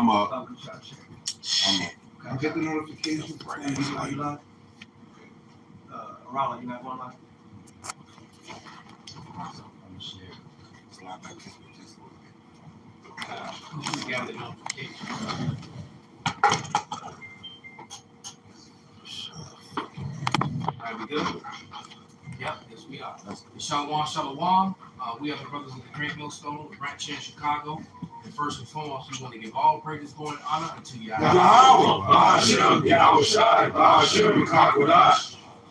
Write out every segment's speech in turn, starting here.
I'm up. Get the notification. Ronald, you not going live? Slide back just a little bit. You got the notification. Alright, we good? Yep, yes we are. Shalom, shalom. We are the brothers of the Great Millstone, branch here in Chicago. And first and foremost, we want to give all praises, glory, and honor unto Yahweh.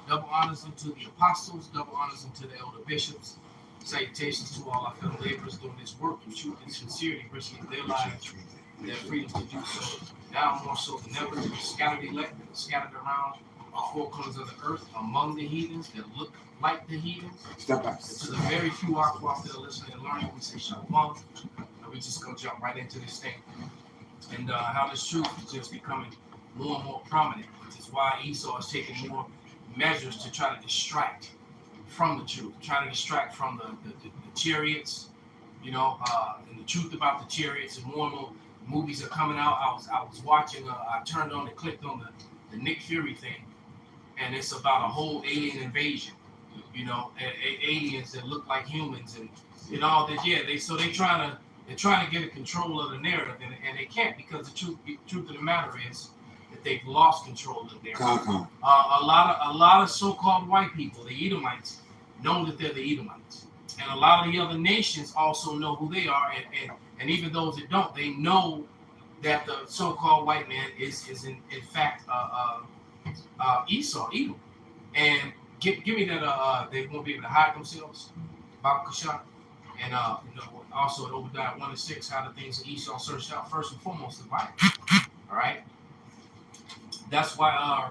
Double honors unto the apostles, double honors unto the elder bishops. Salutations to all our fellow laborers doing this work in truth and sincerity, risking their lives, their freedom to do so. Now more so than ever, to be scattered elect and scattered around the four corners of the earth among the heathens that look like the heathens. Step back. And to the very few aquas that are listening and learning, we say shalom. And we just gonna jump right into this thing. And how this truth is just becoming more and more prominent, which is why Esau is taking more measures to try to distract from the truth, trying to distract from the chariots, and the truth about the chariots, and more movies are coming out. I was watching, I turned on and clicked on the Nick Fury thing, and it's about a whole alien invasion, aliens that look like humans and all that. Yeah, they're trying to get a control of the narrative, and they can't, because the truth of the matter is that they've lost control of the narrative. A lot of so-called white people, the Edomites, know that they're the Edomites, and a lot of the other nations also know who they are, and even those that don't, they know that the so-called white man is in fact Esau, Edom. And give me that they won't be able to hide themselves, Baba Kashan, and also in Obadiah 1:6, how the things that Esau searched out, first and foremost the Bible. All right, that's why I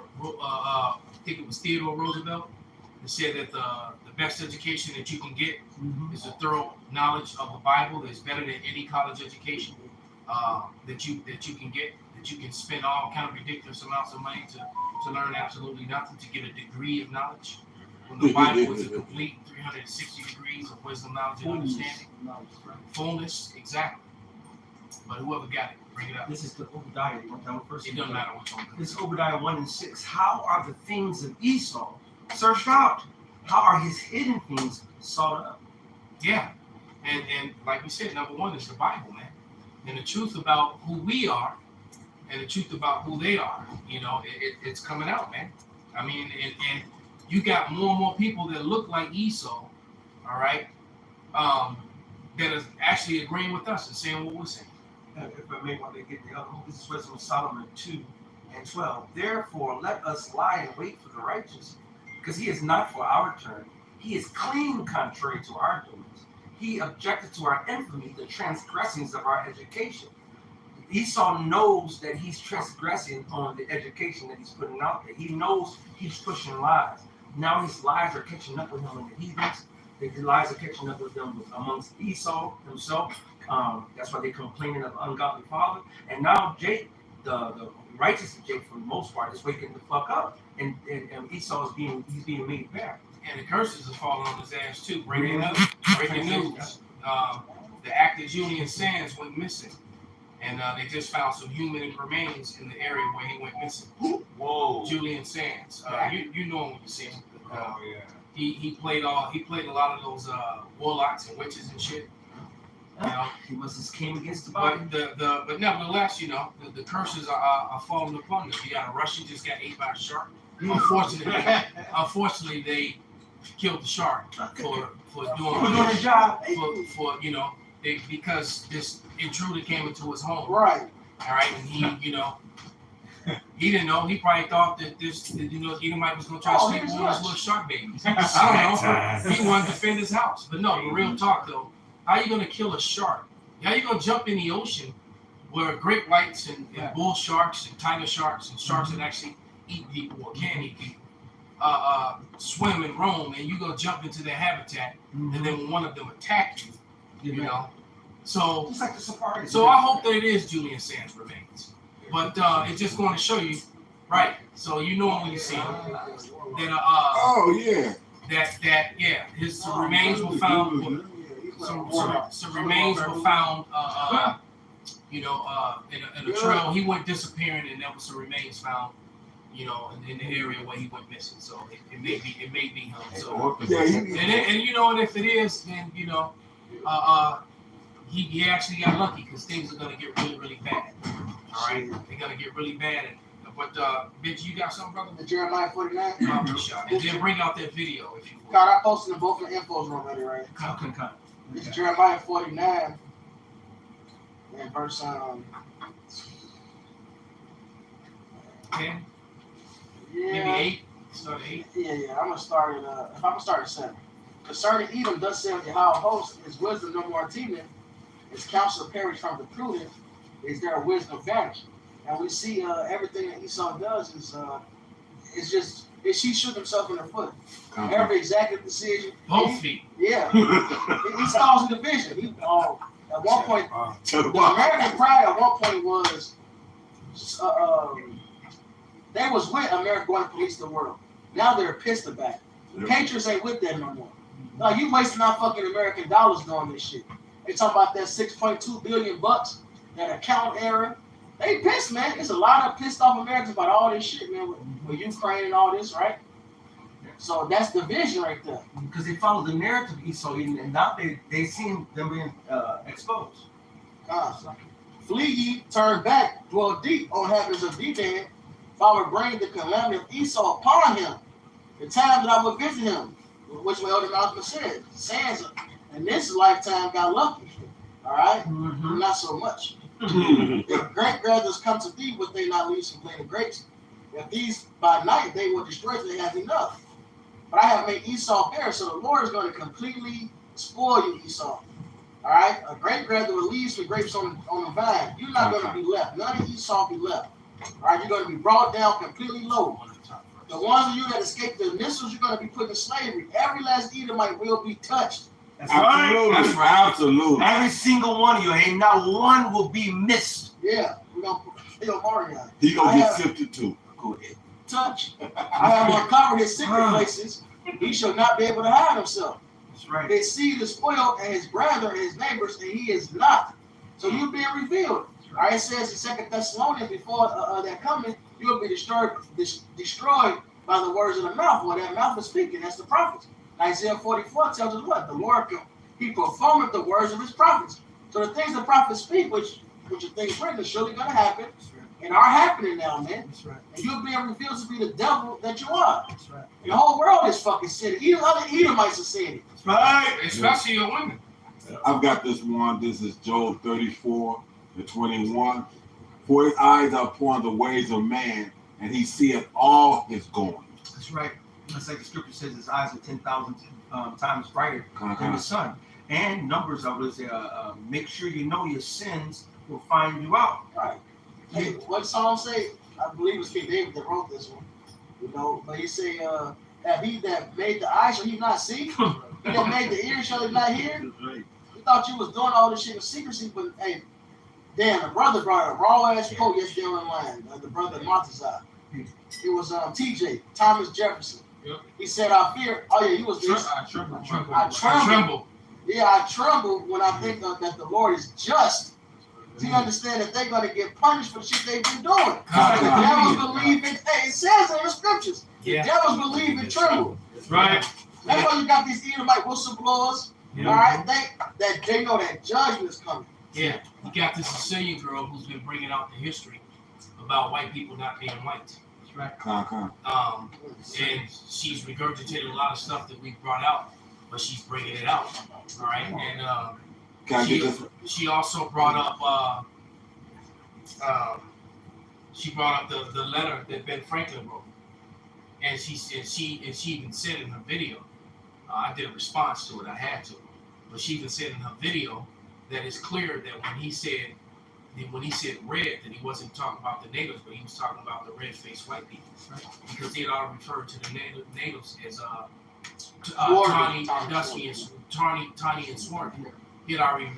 think it was Theodore Roosevelt that said that the best education that you can get is a thorough knowledge of the Bible. That's better than any college education that you can get. That you can spend all kind of ridiculous amounts of money to learn absolutely nothing, to get a degree of knowledge. When the Bible is a complete 360 degrees of wisdom, knowledge, and understanding. Fullness, exactly. But whoever got it, bring it up. This is the Obadiah. It doesn't matter which one. This is Obadiah 1:6. How are the things of Esau searched out? How are his hidden things sought up? Yeah. And like we said, number one is the Bible, man. And the truth about who we are and the truth about who they are, it's coming out, man. I mean, and you got more and more people that look like Esau, all right, that is actually agreeing with us and saying what we're saying. If I may want to get the other one, this is Wisdom of Solomon 2:12. Therefore, let us lie and wait for the righteous, because he is not for our turn. He is clean contrary to our doings. He objected to our infamy, the transgressings of our education. Esau knows that he's transgressing on the education that he's putting out there. He knows he's pushing lies. Now his lies are catching up with him in the heathens. The lies are catching up with them amongst Esau himself. That's why they're complaining of ungodly father. And now Jake, the righteous Jake, for the most part, is waking the fuck up, and Esau is being made back. And the curses are falling on his ass too. Breaking news. The actor Julian Sands went missing, and they just found some human remains in the area where he went missing. Whoa. Julian Sands. You know him when you see him. Oh yeah. He played a lot of those warlocks and witches and shit. He must have came against the body. But nevertheless, the curses are falling upon them. You got a Russian just got ate by a shark. Unfortunately, they killed the shark for doing a job. Because this intruder came into his home. Right. All right, and he didn't know. He probably thought that Edomite was going to try to sleep with one of his little shark babies. I don't know. He wanted to defend his house. But no, real talk though. How are you going to kill a shark? How are you going to jump in the ocean where great whites and bull sharks and tiger sharks and sharks that actually eat people or can eat people swim and roam, and you're going to jump into their habitat, and then when one of them attack you, So, it's like the safari. So I hope that it is Julian Sands remains. But it's just going to show you, right? So you know when you see him that his remains were found. Some remains were found, in a trail. He went disappearing, and there was some remains found, in the area where he went missing. So it may be him. So and if it is, then he actually got lucky because things are gonna get really, really bad. All right, they're gonna get really bad. But bitch, you got something, brother? The Jeremiah 49. And then bring out that video if you will. God, I posted them both in the infos room already, right? Okay. It's Jeremiah 49 and verse 10, yeah, maybe 8. Start at 8. Yeah. I'm gonna start at 7. Concerning Edom, thus saith Yahweh of hosts, his wisdom no more attaineth, his counsel perished from the prudent, is their wisdom vanished. And we see everything that Esau does is she shoot himself in the foot. Every executive decision. Both feet. Yeah. He's causing division. At one point, the American pride at one point was they was with America going to police the world. Now they're pissed about it. Yep. Patriots ain't with that no more. No, you wasting our fucking American dollars doing this shit. They talking about that $6.2 billion, that account error. They pissed, man. There's a lot of pissed off Americans about all this shit, man, with Ukraine and all this, right? So that's division right there. Because they follow the narrative of Esau, and now they seem them being exposed. Flee ye, turn back, dwell deep on habits of Dedan, for I will bring the calamity of Esau upon him. The time that I will visit him, which way Elder Malcolm said, Sansa, in this lifetime got lucky. All right? Mm-hmm. Not so much. If great brothers come to thee, would they not leave some gleaning grapes? If these by night they will destroy, they have enough. But I have made Esau bare, so the Lord is going to completely spoil you, Esau. All right? A great brother will leave some grapes on the vine. You're not going to be left. None of Esau be left. All right? You're going to be brought down completely low. The ones of you that escaped the missiles, you're going to be put in slavery. Every last Edomite will be touched. That's right. That's right. Absolutely. Every single one of you, ain't not one will be missed. Yeah, we're going to Mario. He going to get sifted too. Go ahead. Touch. I have uncovered his secret places. He shall not be able to hide himself. That's right. His seed is spoiled, and his brethren and his neighbors, and he is not. So you're being revealed. All right, it says in 2 Thessalonians, before that coming, you'll be destroyed by the words of the mouth. Well, that mouth is speaking. That's the prophets. Isaiah 44 tells us what? The Lord, he performeth the words of his prophets. So the things the prophets speak, which are things written, are surely going to happen, and are happening now, man. That's right. And you're being revealed to be the devil that you are. That's right. And the whole world is fucking sinning. Even other Edomites are sinning. That's right. Especially your women. I've got this one. This is Job 34:21. For his eyes are upon the ways of man, and he seeth all his going. That's right. Just like the scripture says, his eyes are 10,000 times brighter than the sun. And Numbers, I would say, make sure you know your sins will find you out. Right. Hey, what song say? I believe it was King David that wrote this one. But he say, have he that made the eyes, shall he not see? He that made the ears, shall he not hear? Right. You thought you was doing all this shit in secrecy, but hey, damn, the brother brought a raw ass quote yesterday online. The brother Montezat. It was TJ, Thomas Jefferson. Yep. He said, I fear. Oh yeah, he was this. I tremble. Yeah, I tremble when I think that the Lord is just. Do you understand that they're going to get punished for the shit they've been doing? The devils believe it. Hey, it says in the scriptures. The devils believe and tremble. Right. That's why you got these Edomite whistleblowers. Yeah. All right, they know that judgment is coming. Yeah, you got this Sicilian girl who's been bringing out the history about white people not being white. That's right. And she's regurgitated a lot of stuff that we brought out, but she's bringing it out. All right, and she also brought up the letter that Ben Franklin wrote, and she even said in her video, I did a response to it, I had to, but she even said in her video that it's clear that when he said red, that he wasn't talking about the natives, but he was talking about the red-faced white people, because he had already referred to the natives as Tawny, Dusky, and Tawny and Swarthy. He had already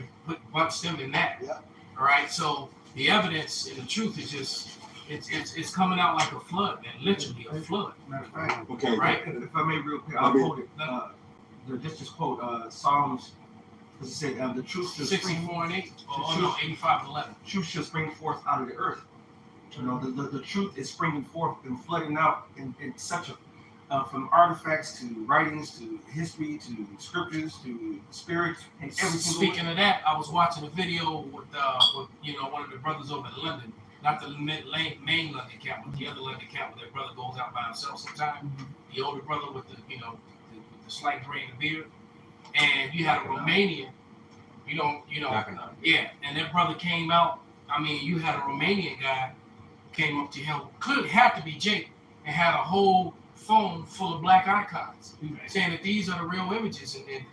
bunched them in that. Yeah. All right, so the evidence and the truth is just it's coming out like a flood, man, literally a flood. Right. Okay. Right. If I may, real quick, I'll quote it. Just quote Psalms Because it said the truth shall 64 and 8, or the no, 85 and 11. truth shall spring forth out of the earth. You know, the truth is springing forth and flooding out in such a from artifacts to writings to history to scriptures to spirit and everything. Speaking of that, I was watching a video with one of the brothers over in London, not the main London camp, but the other London camp where that brother goes out by himself sometimes. The older brother with the slight gray in the beard, and you had a Romanian, yeah, and that brother came out. I mean, you had a Romanian guy came up to him, clearly had to be Jake, and had a whole phone full of black icons, saying that these are the real images, and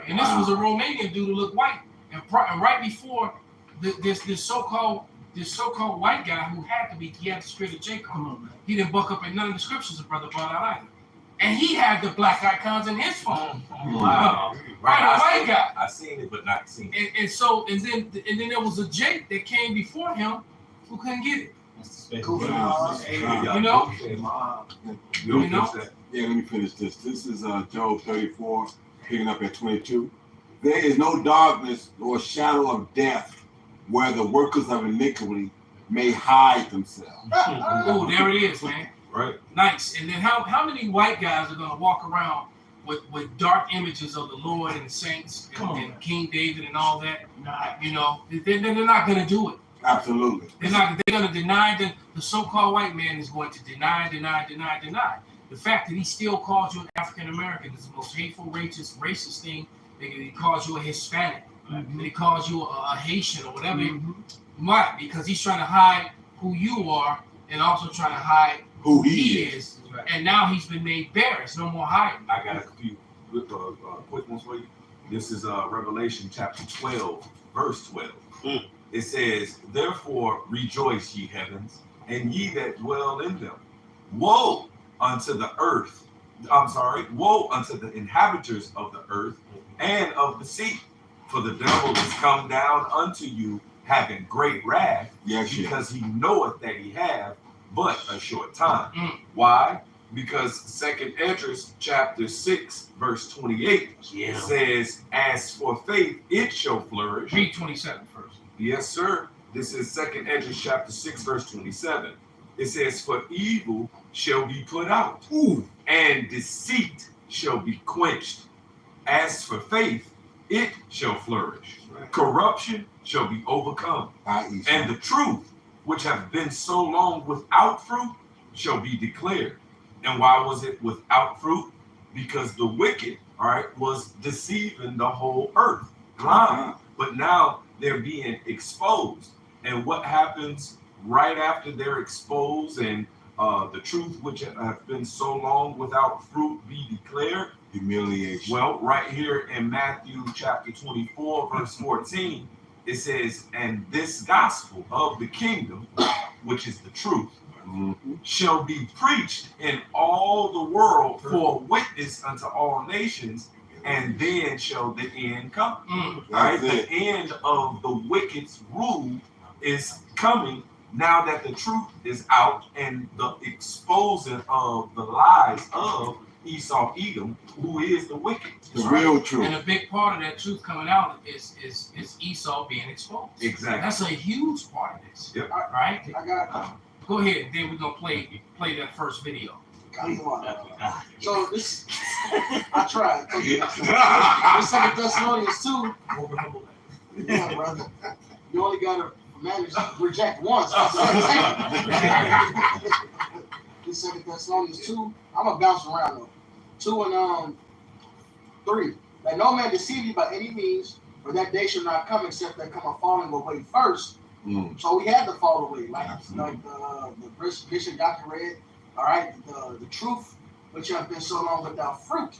and this was a Romanian dude who looked white, and right before this so-called white guy who had the spirit of Jake on, he didn't buck up in none of the scriptures the brother brought out either. And he had the black icons in his phone. Wow. Right, a white guy. I seen it, but not seen it. And then there was a Jake that came before him who couldn't get it. Yeah, let me finish this. This is Job 34, picking up at 22. There is no darkness or shadow of death where the workers of iniquity may hide themselves. Oh, there it is, man. Right. Nice. And then how many white guys are gonna walk around with dark images of the Lord and saints and King David and all that? They're not gonna do it. Absolutely. They're gonna deny the so-called white man is going to deny. The fact that he still calls you an African American is the most hateful, racist thing. He calls you a Hispanic. Mm-hmm. He calls you a Haitian or whatever. Mm-hmm. Why? Because he's trying to hide who you are and also trying to hide who he is. Right. And now he's been made bare. It's no more hiding. I got a few quick ones for you. This is Revelation chapter 12, verse 12. It says, "Therefore rejoice, ye heavens, and ye that dwell in them. Woe unto the earth. Woe unto the inhabitants of the earth and of the sea. For the devil is come down unto you, having great wrath, because he knoweth that he have but a short time." Why? Because 2 Esdras chapter 6, verse 28 says, "As for faith, it shall flourish." Read 27 first. Yes, sir. This is 2 Esdras chapter 6, verse 27. It says, "For evil shall be put out, and deceit shall be quenched. As for faith, it shall flourish. Corruption shall be overcome. And the truth, which have been so long without fruit, shall be declared." And why was it without fruit? Because the wicked, was deceiving the whole earth. But now they're being exposed. And what happens right after they're exposed and the truth, which have been so long without fruit, be declared? Humiliation. Well, right here in Matthew chapter 24, verse 14, it says, "And this gospel of the kingdom, which is the truth, shall be preached in all the world for a witness unto all nations, and then shall the end come." The end of the wicked's rule is coming now that the truth is out and the exposing of the lies of Esau Edom, who is the wicked. The real truth. And a big part of that truth coming out is Esau being exposed. Exactly. That's a huge part of this. Yep. Right? I got Go ahead. Then we're gonna play that first video. So this, I tried. This 2 Thessalonians 2. Yeah, brother. You only gotta manage to reject once. This 2 Thessalonians 2. I'm gonna bounce around though. 2 and 3. That no man deceive you by any means, for that day shall not come except there come a falling away first. So we had to fall away, like the Bishop Dr. read. All right, the truth which have been so long without fruit.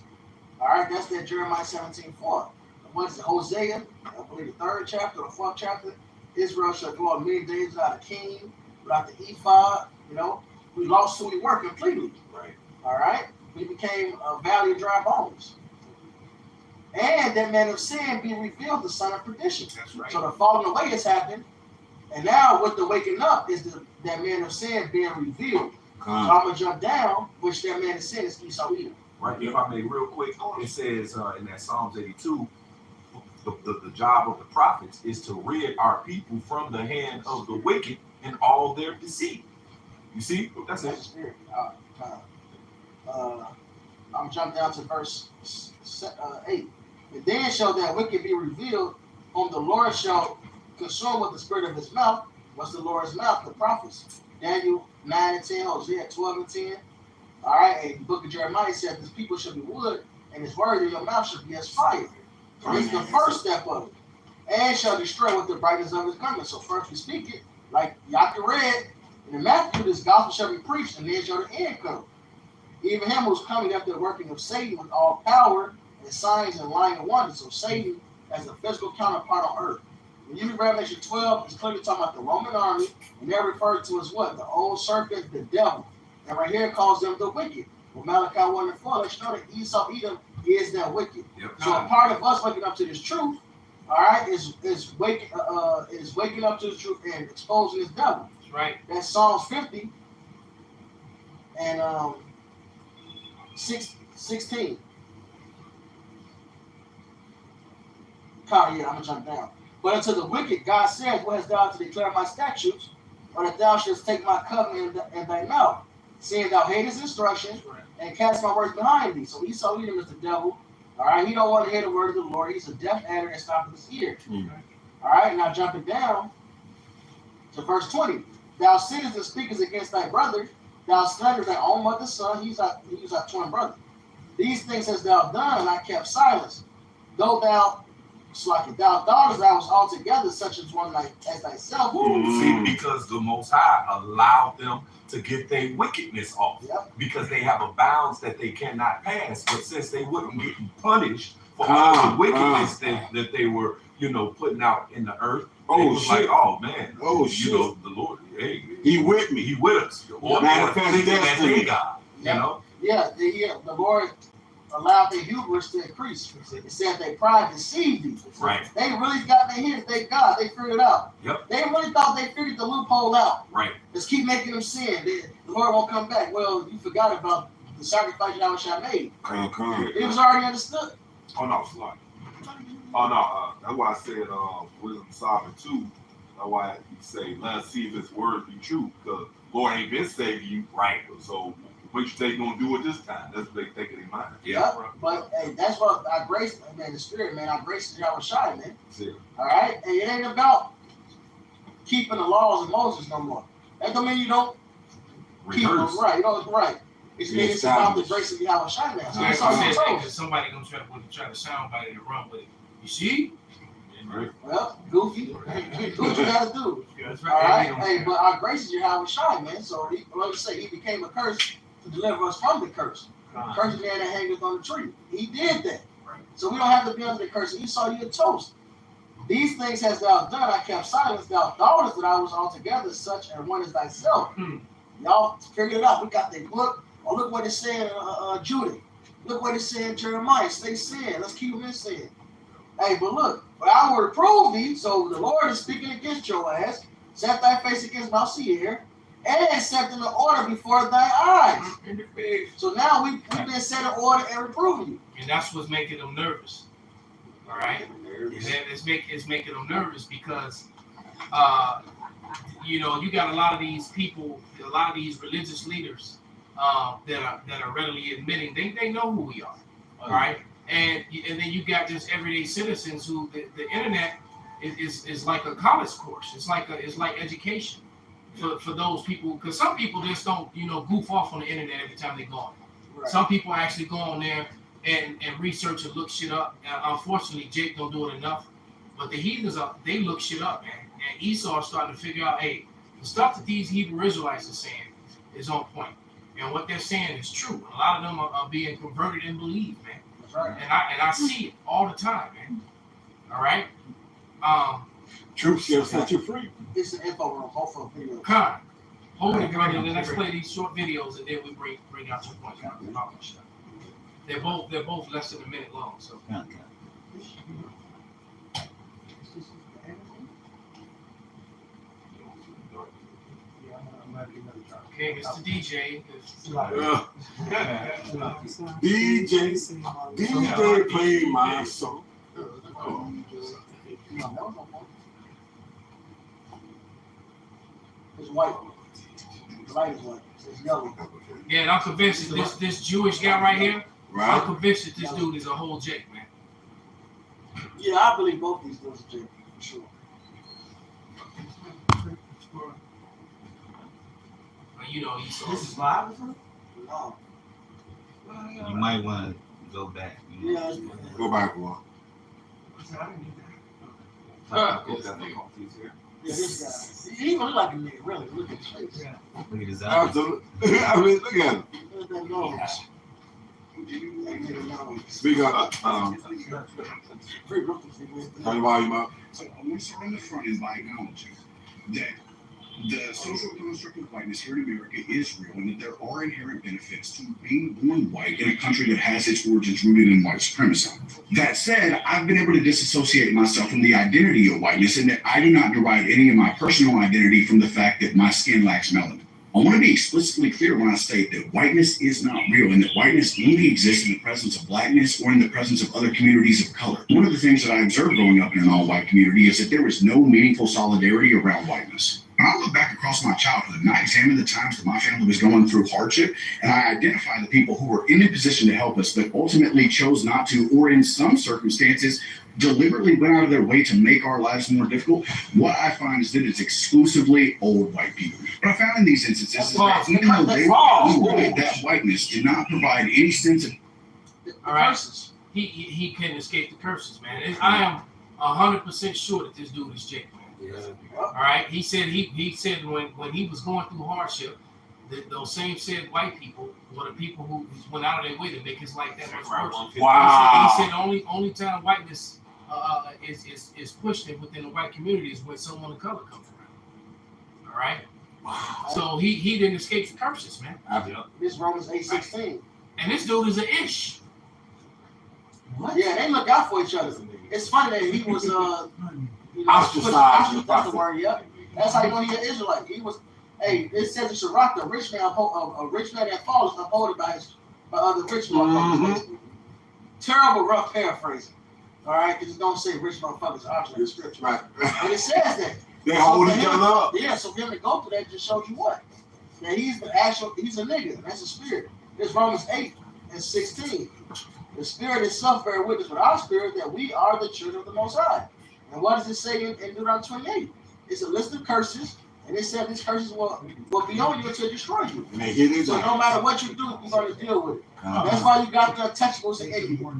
All right, that's that Jeremiah 17:4. What is it? Hosea, I believe the 3rd chapter or 4th chapter. Israel shall dwell many days without a king, without the ephod. We lost who we were completely. Right. All right, we became a valley of dry bones. And that man of sin being revealed, the son of perdition. That's right. So the falling away has happened. And now with the waking up is that man of sin being revealed. So I'm going to jump down, which that man of sin is Esau Edom. Right. If I may real quick, it says in that Psalms 82, The job of the prophets is to rid our people from the hand of the wicked and all their deceit. You see, that's That's the it. spirit. I'm jump down to verse 8. And then shall that wicked be revealed, whom the Lord shall consume with the spirit of his mouth. What's the Lord's mouth? The prophets. Daniel 9 and 10, Hosea 12 and 10. All right, and the book of Jeremiah said, this people shall be wood, and his word in your mouth shall be as fire. So it's the first step of it. And shall destroy with the brightness of his coming. So first we speak it, like Yaka read, in Matthew, this gospel shall be preached, and then shall the end come. Even him who's coming after the working of Satan with all power and signs and lying and wonders. So Satan as a physical counterpart on earth. When you read Revelation 12, it's clearly talking about the Roman army, and they're referred to as what? The old serpent, the devil. And right here it calls them the wicked. Well, Malachi 1 and 4, let's know that Esau, Edom is that wicked. Yep. So a part of us waking up to this truth, all right, is waking up to the truth and exposing this devil. That's right. That's Psalms 50 and 16. Yeah, I'm gonna jump down. But unto the wicked, God says, what hast thou to declare my statutes, or that thou shouldst take my covenant in thy mouth, seeing thou hatest instruction and cast my words behind thee. So Esau Edom is the devil. All right, he don't want to hear the word of the Lord. He's a deaf adder and stopping his ear. All right, now jumping down to verse 20. Thou sittest and speakest against thy brother. Thou slanderest thy own mother's son. He's our twin brother. These things hast thou done, and I kept silence. Though thou daughters, thou was altogether such as one like as thyself. See, because the Most High allowed them to get their wickedness off. Yep. Because they have a bounds that they cannot pass. But since they wouldn't get punished for all the wickedness that they were, putting out in the earth, it was like, oh man, the Lord, hey, He with me. He with us. Manifest destiny. God, Yeah, the Lord allowed their hubris to increase. It said they pride deceived thee. Right. They really got their hands. Thank God they figured it out. Yep. They really thought they figured the loophole out. Right. Let's keep making them sin. The Lord won't come back. Well, you forgot about the sacrifice Yahweh made. It was already understood. Oh no, slide. Oh no, that's why I said Wisdom Solomon 2. That's why he say, let us see if his word be true. Because Lord ain't been saving you. Right. So what you think gonna do it this time? That's what they think in their mind. Yeah. But hey, that's what our grace, man, the spirit, man, our grace is Yahweh Shai, man. See. All right? And it ain't about keeping the laws of Moses no more. That don't mean you don't keep them right. It's right. It's about the grace of Yahweh Shai now. So Like it's I on said, the toes. because somebody gonna try to soundbite it and run with it. You see? Right. Well, goofy. Do what you gotta do. That's All right? Hey, but our grace is Yahweh Shai, man. So he became a curse to deliver us from the curse. Curse the man that hangeth on the tree. He did that. So we don't have to be under the curse. Esau, you're toast. These things hast thou done, I kept silence. Thou thoughtest that I was altogether such and one as thyself. Y'all figured it out. We got the book. Oh, look what it said in Judah. Look what it said in Jeremiah. Stay sin. Let's keep them in sin. Hey, but look, but I will reprove thee. So the Lord is speaking against your ass. Set thy face against Mount Seir, and set in the order before thy eyes. So now we've been set in order and reproving you. And that's what's making them nervous. All right? It's making them nervous because, you got a lot of these people, a lot of these religious leaders that are readily admitting they know who we are. All right? And then you got just everyday citizens who the internet is like a college course. It's like education for those people, because some people just don't goof off on the internet every time they go on. Right. Some people actually go on there and research and look shit up. Unfortunately, Jake don't do it enough. But the heathens they look shit up, man. And Esau is starting to figure out, hey, the stuff that these Hebrew Israelites are saying is on point, and what they're saying is true. A lot of them are being converted and believe, man. Right. And I see it all the time, man. All right. Truth shall set you free. It's an info room, both of them videos. Con, hold it, brother. And then let's play these short videos, and then we bring out your points. They're both less than a minute long, so. Okay, Mr. DJ. DJ play my song. No, that was no point. It's white. The light is white. It's yellow. Yeah, and I'm convinced that this Jewish guy right here, I'm Right? convinced that this dude is a whole Jake, man. Yeah, I believe both these dudes are Jake, for sure. You know, Esau. This is live, isn't it? No. You might want to go back. Yeah, it's, Go back one. I didn't need yeah, this guy. He even look like a nigga, really. Look at his face. Look at his eyes. Absolutely. I mean, look at him. Look at that nose. That nigga nose. Speak up. Pretty rough to see with. Turn the volume up. So I want to start on the front is by acknowledging that the social construct of whiteness here in America is real and that there are inherent benefits to being born white in a country that has its origins rooted in white supremacy. That said, I've been able to disassociate myself from the identity of whiteness in that I do not derive any of my personal identity from the fact that my skin lacks melanin. I want to be explicitly clear when I state that whiteness is not real and that whiteness only exists in the presence of blackness or in the presence of other communities of color. One of the things that I observed growing up in an all-white community is that there is no meaningful solidarity around whiteness. When I look back across my childhood and I examine the times that my family was going through hardship, and I identify the people who were in a position to help us but ultimately chose not to, or in some circumstances deliberately went out of their way to make our lives more difficult, what I find is that it's exclusively old white people. What I found in these instances is that even though they were white, that whiteness did not provide any sense of All right. He couldn't escape the curses, man. I am 100% sure that this dude is Jake, man. All right. He said when he was going through hardship, that those same said white people were the people who went out of their way to make his life that much worse. Wow. He said the only time whiteness is pushed within the white community is when someone of color comes around. All right. Wow. So he didn't escape the curses, man. This Romans 8:16. And this dude is an ish. Yeah, they look out for each other. It's funny that he was Ostracized. That's the word. Yeah, that's how you know he's an Israelite. He was. Hey, it says in Sirach, a rich man that falls upholded by other rich motherfuckers. Terrible rough paraphrasing. All right, because it don't say rich motherfuckers option in scripture. Right. And it says that. They hold for each him- other up. Yeah, so for him to go through that just shows you what? That he's a nigga. That's a spirit. It's Romans 8:16. The spirit itself bear witness with our spirit that we are the children of the Most High. And what does it say in Deuteronomy 28? It's a list of curses, and it said these curses will be on you until destroy you. And they hit his So no matter what you do, you're going to deal with it. That's why you got the untouchables in India.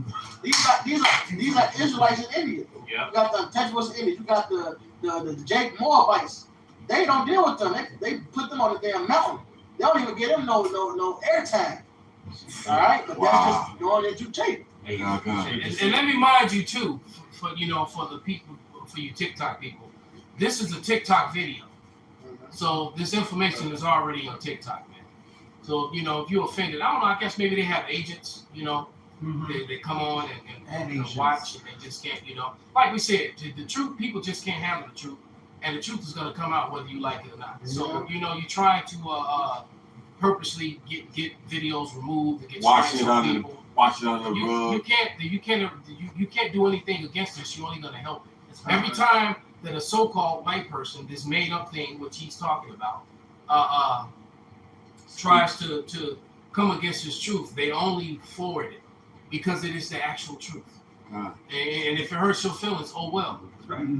These are Israelites in India. Yeah. You got the untouchables in India. You got the Jake Moabites. They don't deal with them. They put them on the damn mountain. They don't even give them no airtime. All right, but that's just knowing that you take. And let me remind you too, for the people, for you TikTok people, this is a TikTok video, so this information is already on TikTok, man. So if you're offended, I don't know. I guess maybe they have agents, they come on and watch, and they just can't, like we said, the truth. People just can't handle the truth, and the truth is going to come out whether you like it or not. So you're trying to purposely get videos removed and get Watch it strikes on people. Watch it on the rug. You can't do anything against this. You're only going to help it. Every time that a so-called white person, this made-up thing, which he's talking about, tries to come against his truth, they only forward it because it is the actual truth. And if it hurts your feelings, oh well.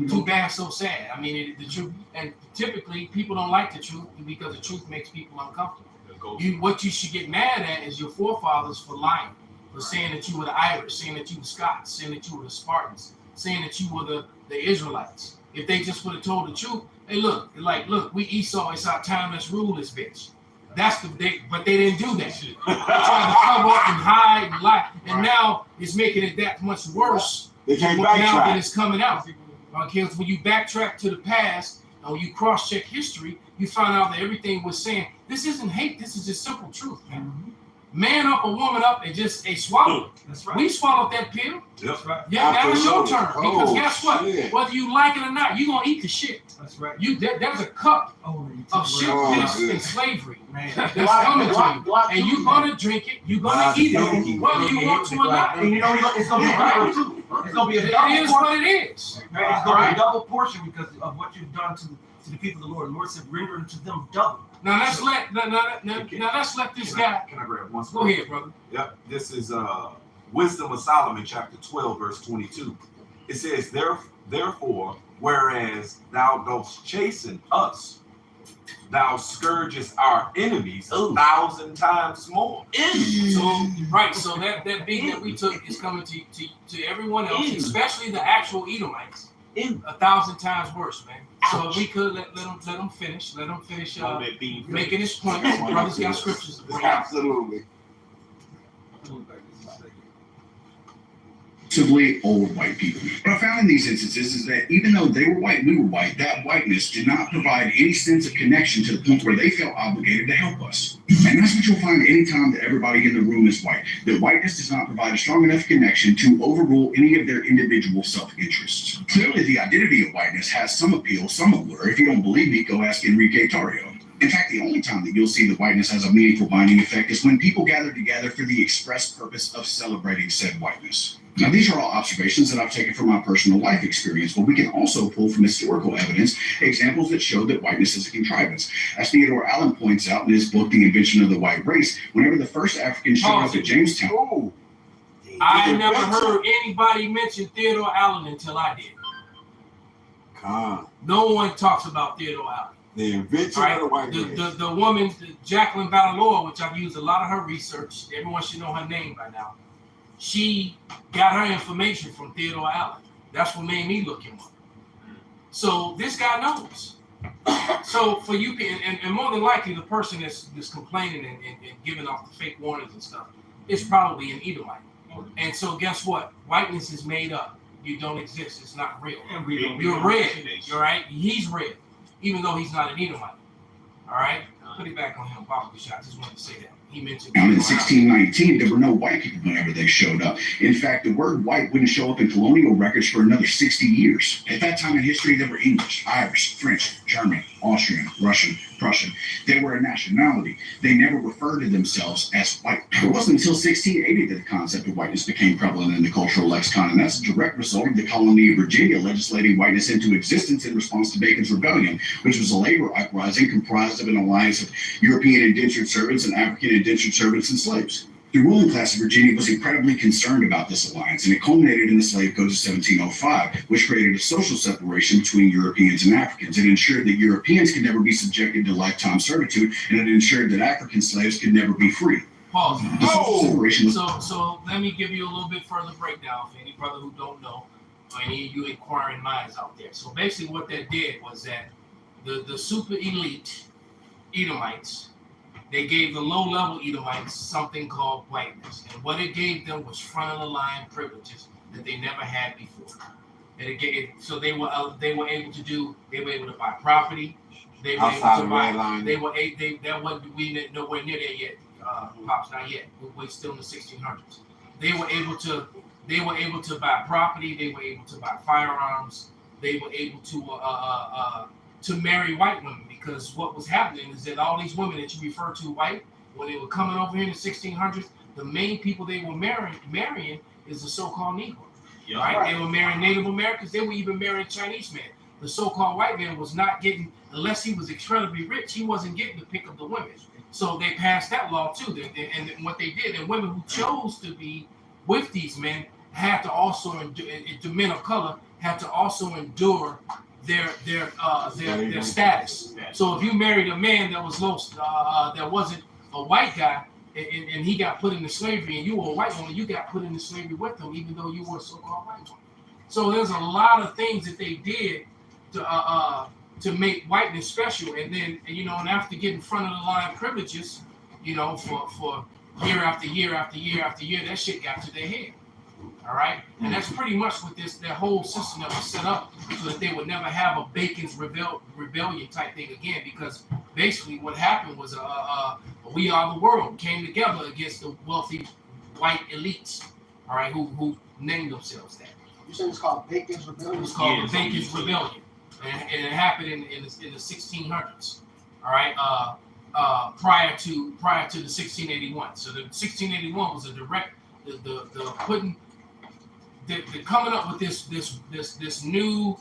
Too bad, so sad. I mean, the truth, and typically people don't like the truth because the truth makes people uncomfortable. What you should get mad at is your forefathers for lying, for saying that you were the Irish, saying that you were Scots, saying that you were the Spartans, saying that you were the Israelites. If they just would have told the truth, hey, look, we Esau, it's our time, let's rule this bitch. But they didn't do that. They tried to cover up and hide and lie, and now it's making it that much worse. They can't Now that backtrack. it's coming out. Because when you backtrack to the past, and when you cross-check history, you find out that everything was saying, this isn't hate, this is just simple truth, man. Man up or woman up and just swallow it. That's right. We swallowed that pill. That's right. Yeah, now it's your Absolutely. turn. Because Oh, guess what? shit. Whether you like it or not, you're going to eat the shit. That's right. There's a cup of shit Oh, piss yeah. and slavery Man. that's coming to you. And you're going to drink it. You're going to eat it, whether you want to or not. And it's gonna be bitter too. It's gonna be a It double is portion. what it is. Right? It's gonna be a double portion because of what you've done to the people of the Lord. The Lord said, render unto them double. Now let's let this guy Can I grab one? go ahead, brother. Yep. This is Wisdom of Solomon, chapter 12, verse 22. It says, therefore, whereas thou dost chasten us, thou scourgest our enemies 1,000 times more. So right, so that beat that we took is coming to everyone else, especially the actual Edomites, 1,000 times worse, man. So if we could let him finish making his point. Brothers got scriptures to bring out. Absolutely. Possibly old white people. What I found in these instances is that even though they were white, we were white, that whiteness did not provide any sense of connection to the point where they felt obligated to help us. And that's what you'll find anytime that everybody in the room is white. That whiteness does not provide a strong enough connection to overrule any of their individual self-interests. Clearly, the identity of whiteness has some appeal, some allure. If you don't believe me, go ask Enrique Tarrio. In fact, the only time that you'll see that whiteness has a meaningful binding effect is when people gather together for the express purpose of celebrating said whiteness. Now, these are all observations that I've taken from my personal life experience, but we can also pull from historical evidence examples that show that whiteness is a contrivance. As Theodore Allen points out in his book, The Invention of the White Race, whenever the first Africans showed up at Jamestown. Oh, I never heard anybody mention Theodore Allen until I did. God. No one talks about Theodore Allen. The invention of the white race. The woman, Jacqueline Valor, which I've used a lot of her research. Everyone should know her name by now. She got her information from Theodore Allen. That's what made me look him up. So this guy knows. So for you, and more than likely, the person that's complaining and giving off the fake warnings and stuff is probably an Edomite. And so guess what? Whiteness is made up. You don't exist. It's not real. You're red. You're right. He's red, even though he's not an Edomite. All right. Put it back on him, Bobby Shot. I just wanted to say that. He mentioned. Now, in 1619, there were no white people whenever they showed up. In fact, the word white wouldn't show up in colonial records for another 60 years. At that time in history, there were English, Irish, French, German, Austrian, Russian, Prussian. They were a nationality. They never referred to themselves as white. It wasn't until 1680 that the concept of whiteness became prevalent in the cultural lexicon, and that's a direct result of the colony of Virginia legislating whiteness into existence in response to Bacon's Rebellion, which was a labor uprising comprised of an alliance of European indentured servants and African indentured servants and slaves. The ruling class of Virginia was incredibly concerned about this alliance, and it culminated in the Slave Code of 1705, which created a social separation between Europeans and Africans. It ensured that Europeans could never be subjected to lifetime servitude, and it ensured that African slaves could never be free. Pause. The social separation was So let me give you a little bit further breakdown for any brother who don't know, or any of you inquiring minds out there. So basically what that did was that the super elite Edomites, they gave the low-level Edomites something called whiteness. And what it gave them was front-of-the-line privileges that they never had before. And it gave, so they were able to buy property. They were Outside able to the buy, red line. that wasn't, we nowhere near there yet. Pops, not yet. We're still in the 1600s. They were able to buy property. They were able to buy firearms. They were able to marry white women, because what was happening is that all these women that you refer to white, when they were coming over here in the 1600s, the main people they were marrying is the so-called Negro. Yeah. Right? They were marrying Native Americans. They were even marrying Chinese men. The so-called white man was not getting, unless he was incredibly rich, he wasn't getting to pick up the women. So they passed that law too. And what they did, and women who chose to be with these men had to also, the men of color had to also endure their status. So if you married a man that was low, that wasn't a white guy, and he got put into slavery, and you were a white woman, you got put into slavery with him, even though you were a so-called white woman. So there's a lot of things that they did to make whiteness special, and then and after getting front of the line privileges, for year after year after year after year, that shit got to their head. All right, and that's pretty much what that whole system that was set up, so that they would never have a Bacon's rebellion type thing again. Because basically, what happened was we are the world came together against the wealthy white elites. All right, who named themselves that. You said it's called Bacon's It Rebellion? was called the Bacon's Rebellion, and it happened in the 1600s. All right, prior to the 1681. So the 1681 was a direct the they're coming up with these new,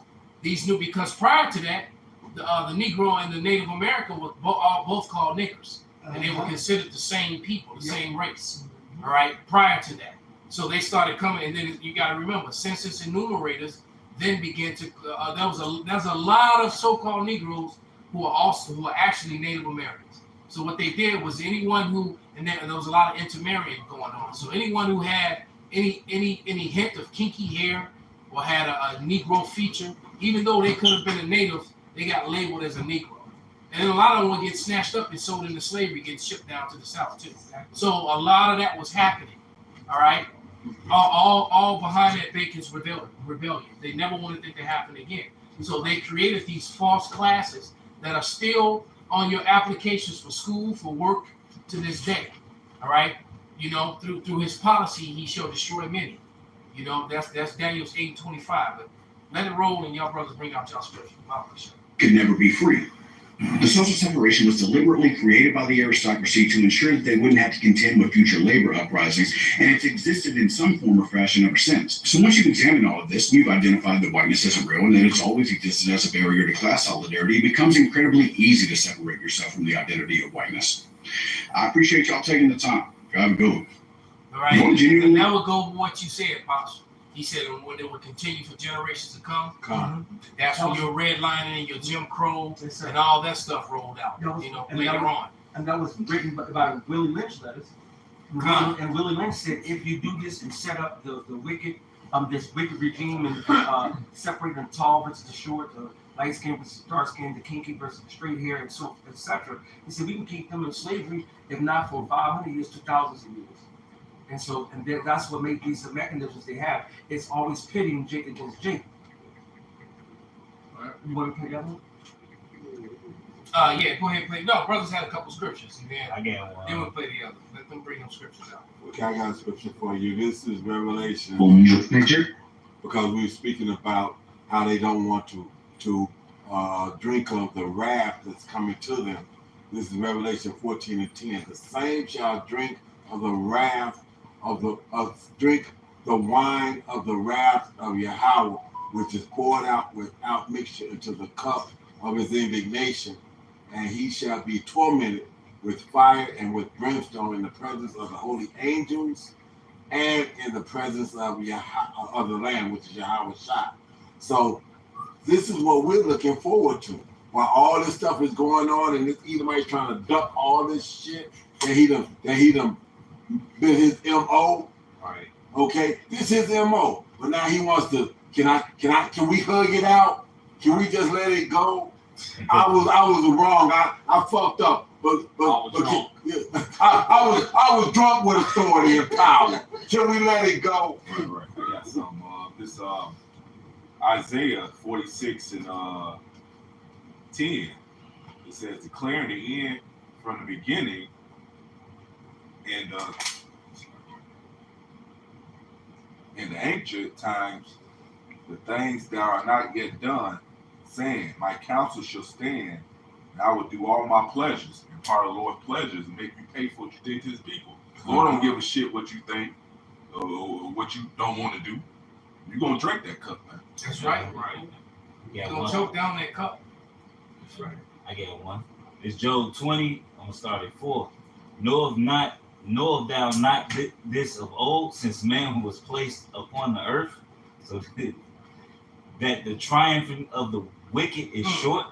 because prior to that, the Negro and the Native American were both called niggers, and they were considered the same people, the same race. All right, prior to that, so they started coming, and then you got to remember, census enumerators then began to. There's a lot of so-called Negroes who are actually Native Americans. So what they did was anyone who, and there was a lot of intermarrying going on. So anyone who had any hint of kinky hair or had a Negro feature, even though they could have been a native, they got labeled as a Negro. And then a lot of them would get snatched up and sold into slavery, get shipped down to the South too. So a lot of that was happening. All right, all behind that Bacon's rebellion. They never wanted it to happen again. So they created these false classes that are still on your applications for school, for work to this day. All right, you know, through his policy, he shall destroy many. You know, that's Daniel's 8:25. But let it roll, and y'all brothers bring out y'all scripture. Could never be free. The social separation was deliberately created by the aristocracy to ensure that they wouldn't have to contend with future labor uprisings, and it's existed in some form or fashion ever since. So once you've examined all of this, we've identified that whiteness isn't real and that it's always existed as a barrier to class solidarity. It becomes incredibly easy to separate yourself from the identity of whiteness. I appreciate y'all taking the time. Have a good one. All right, and that would go with what you said, Pops. He said when it would continue for generations to come. That's when your redlining and your Jim Crow and all that stuff rolled out. You know, later on. And that was written by Willie Lynch letters. And Willie Lynch said, if you do this and set up the wicked, this wicked regime and separate the tall versus the short, the light skin versus dark skin, the kinky versus the straight hair, and so etc. He said we can keep them in slavery, if not for 500 years to thousands of years. And so, that's what made these mechanisms they have. It's always pitting Jake against Jake. You want to play that one? Yeah, go ahead and play. No, brothers had a couple scriptures, and then I got one. Then we'll play the other. Let them bring them scriptures out. Okay, I got a scripture for you. This is Revelation. Because we were speaking about how they don't want to drink of the wrath that's coming to them. This is Revelation 14:10. The same shall drink of the wrath drink the wine of the wrath of Yahweh, which is poured out without mixture into the cup of his indignation, and he shall be tormented with fire and with brimstone in the presence of the holy angels and in the presence of the Lamb, which is Yahweh Shai. So this is what we're looking forward to. While all this stuff is going on and this Edomite's trying to duck all this shit that he done been his MO. Right. Okay, this is his MO. But now he wants to, can we hug it out? Can we just let it go? I was wrong. I fucked up. But I was drunk with authority and power. Can we let it go? Right. I got some this Isaiah 46 and 10. It says declaring the end from the beginning and in the ancient times, the things that are not yet done, saying, my counsel shall stand, and I will do all my pleasures, and part of the Lord's pleasures, and make you pay for what you did to his people. The Lord don't give a shit what you think or what you don't want to do. You're going to drink that cup, man. That's right. Right. You're going to choke down that cup. That's right. I get one. It's Job 20. I'm going to start at 4. Knowest thou not this of old, since man was placed upon the earth, so that the triumph of the wicked is short,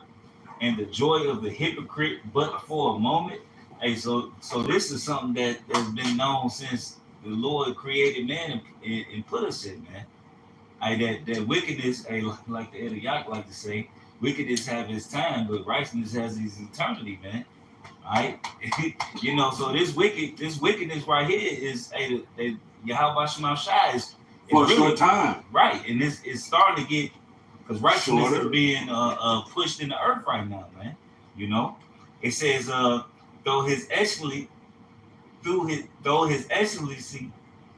and the joy of the hypocrite but for a moment. Hey, so this is something that has been known since the Lord created man and put us in, man. That wickedness, like the Eliyak like to say, wickedness have his time, but righteousness has his eternity, man. All right, you know, so this wickedness right here is Yahweh Shema Shai is for a really, short time, right? And it's starting to get, because righteousness is being pushed in the earth right now, man. You know, it says though his excellency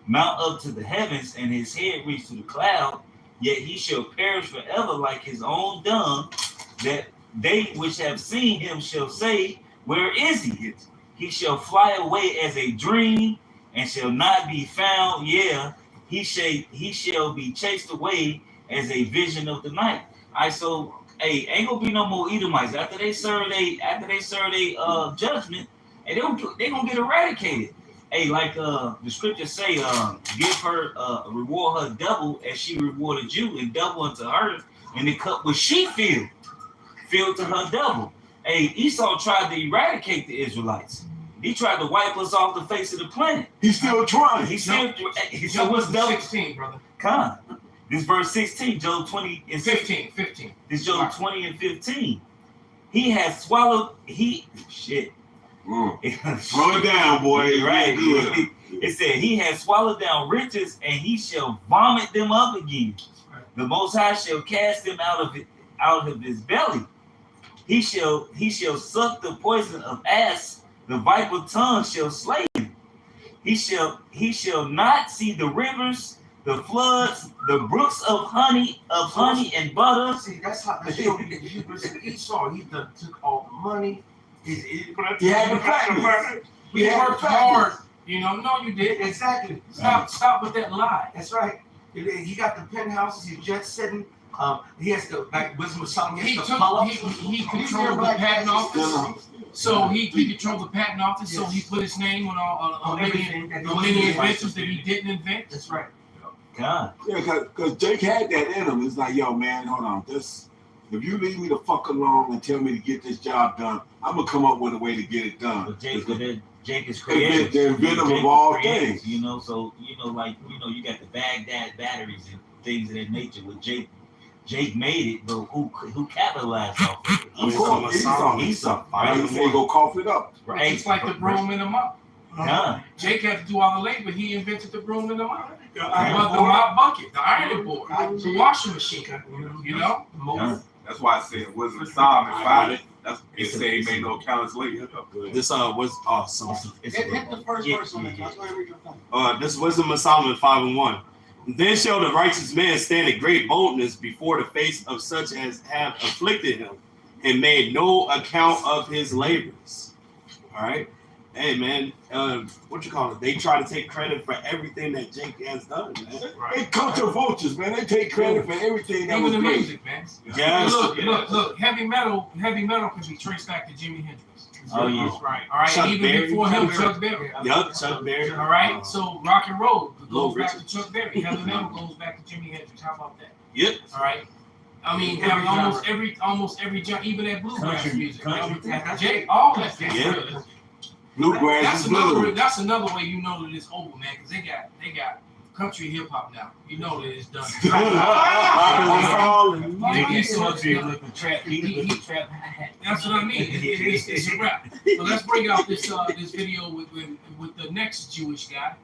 mount up to the heavens and his head reach to the cloud, yet he shall perish forever like his own dung, that they which have seen him shall say, where is he? He shall fly away as a dream and shall not be found. Yeah, he shall be chased away as a vision of the night. All right, so hey, ain't gonna be no more Edomites after they serve they judgment, and they gonna get eradicated. Hey, like the scriptures say, give her reward her double as she rewarded you, and double unto her, and the cup which she filled to her double. Hey, Esau tried to eradicate the Israelites. He tried to wipe us off the face of the planet. He's still trying. He's still. So what's Job double? 16, brother. Con. This verse 16, Job 20 and 15. This Job 20 and 15. He has swallowed. Shit. Slow it down, boy. Right. Good. It said he has swallowed down riches, and he shall vomit them up again. The Most High shall cast them out of his belly. He shall suck the poison of ass. The viper tongue shall slay him. He shall not see the rivers, the floods, the brooks of honey and butter. See, that's how the show Esau. He done took all the money. He had the practice. He worked hard. You know, no, you did. Exactly. Stop with that lie. That's right. He got the penthouses. He's jet setting. He has the like Wisdom of Solomon. He controlled the patent office. So he controlled the patent office. So he put his name on many inventions that he didn't invent. That's right. God. Yeah, because Jake had that in him. It's like, yo, man, hold on. If you leave me the fuck alone and tell me to get this job done, I'm gonna come up with a way to get it done. But Jake is creative. The inventor of all creative, things. You know, so you got the Baghdad batteries and things of that nature. With Jake made it, but who capitalized off of it? Of course, Esau. Right? You say go cough it up. Right. It's like the broom in the mop. Yeah. Jake had to do all the labor. He invented the broom in the mop. The mop bucket, the ironing board, the washing machine. You know. Yeah. That's why I said Wisdom of Solomon 5. That's it said he made no countless later. This was awesome. It's Hit the first verse on it. Let's go ahead and read your thing. This Wisdom of Solomon 5:1. Then shall the righteous man stand in great boldness before the face of such as have afflicted him, and made no account of his labors. All right. Hey man, what you call it? They try to take credit for everything that Jake has done, man. They culture vultures, man. They take credit for everything that was Even the great. music, man. Yes. Look. Heavy metal can be traced back to Jimi Hendrix. Oh, yeah. Right. All right. Chuck Even Berry. before him, Chuck Berry. Yup, Chuck Berry. All right. So rock and roll goes back Richard. to Chuck Berry. Heavy metal goes back to Jimi Hendrix. How about that? Yep. All right. I mean, almost every genre, even that bluegrass music. Jake, all that. Yeah. Bluegrass is blues. That's another way you know that it's over, man, because they got country hip hop now. You know that it's done. That's what I mean. It's a rap. So let's bring out this video with the next Jewish guy,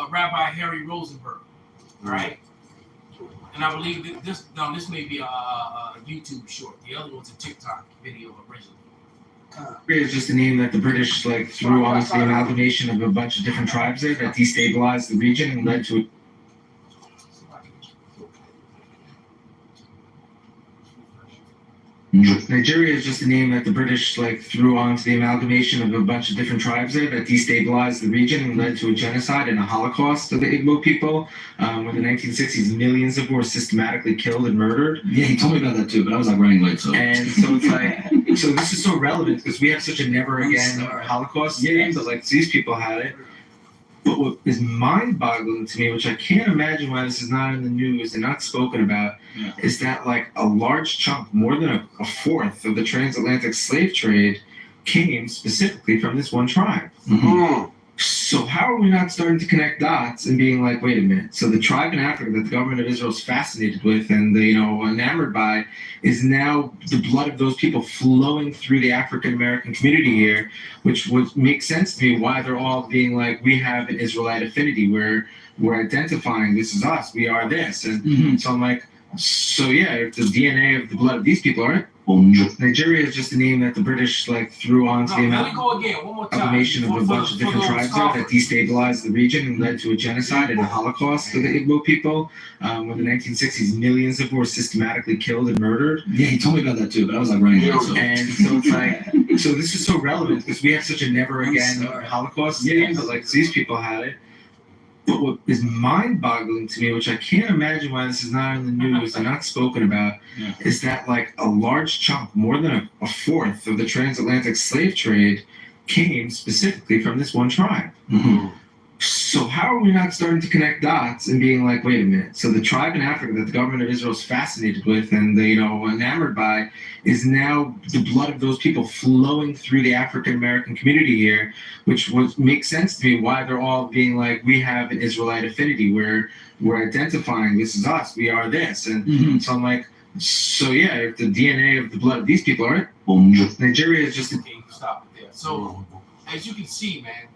Rabbi Harry Rosenberg. All right. And I believe this may be a YouTube short. The other one's a TikTok video originally. Is just a name that the British threw onto the amalgamation of a bunch of different tribes there that destabilized the region and led to Nigeria is just a name that the British threw onto the amalgamation of a bunch of different tribes there that destabilized the region and led to a genocide and a Holocaust of the Igbo people. In the 1960s, millions of them were systematically killed and murdered. Yeah, he told me about that too, but I was running late. So. And so it's so this is so relevant because we have such a never again Holocaust name, but these people had it. But what is mind-boggling to me, which I can't imagine why this is not in the news and not spoken about, is that a large chunk, more than a fourth of the transatlantic slave trade came specifically from this one tribe. Mm-hmm. So how are we not starting to connect dots and being wait a minute? So the tribe in Africa that the government of Israel is fascinated with and enamored by is now the blood of those people flowing through the African American community here, which would make sense to me why they're all being we have an Israelite affinity where we're identifying this is us, we are this, and so I'm so yeah, if the DNA of the blood of these people are. Nigeria is just a name that the British threw onto the amalgamation of a bunch of different tribes there that destabilized the region and led to a genocide and a Holocaust of the Igbo people. In the 1960s, millions of them were systematically killed and murdered. Yeah, he told me about that too, but I was running late. So. And so it's so this is so relevant because we have such a never again Holocaust name, but these people had it. But what is mind-boggling to me, which I can't imagine why this is not in the news and not spoken about, is that like a large chunk, more than a fourth of the transatlantic slave trade came specifically from this one tribe. Mhm. So how are we not starting to connect dots and being like, wait a minute? So the tribe in Africa that the government of Israel is fascinated with and they, enamored by, is now the blood of those people flowing through the African American community here, which makes sense to me why they're all being like, we have an Israelite affinity. We're identifying this is us. We are this. And Mhm. so I'm like, so yeah, if the DNA of the blood of these people are, Boom. Nigeria is just Okay, stop it there. So as you can see, man,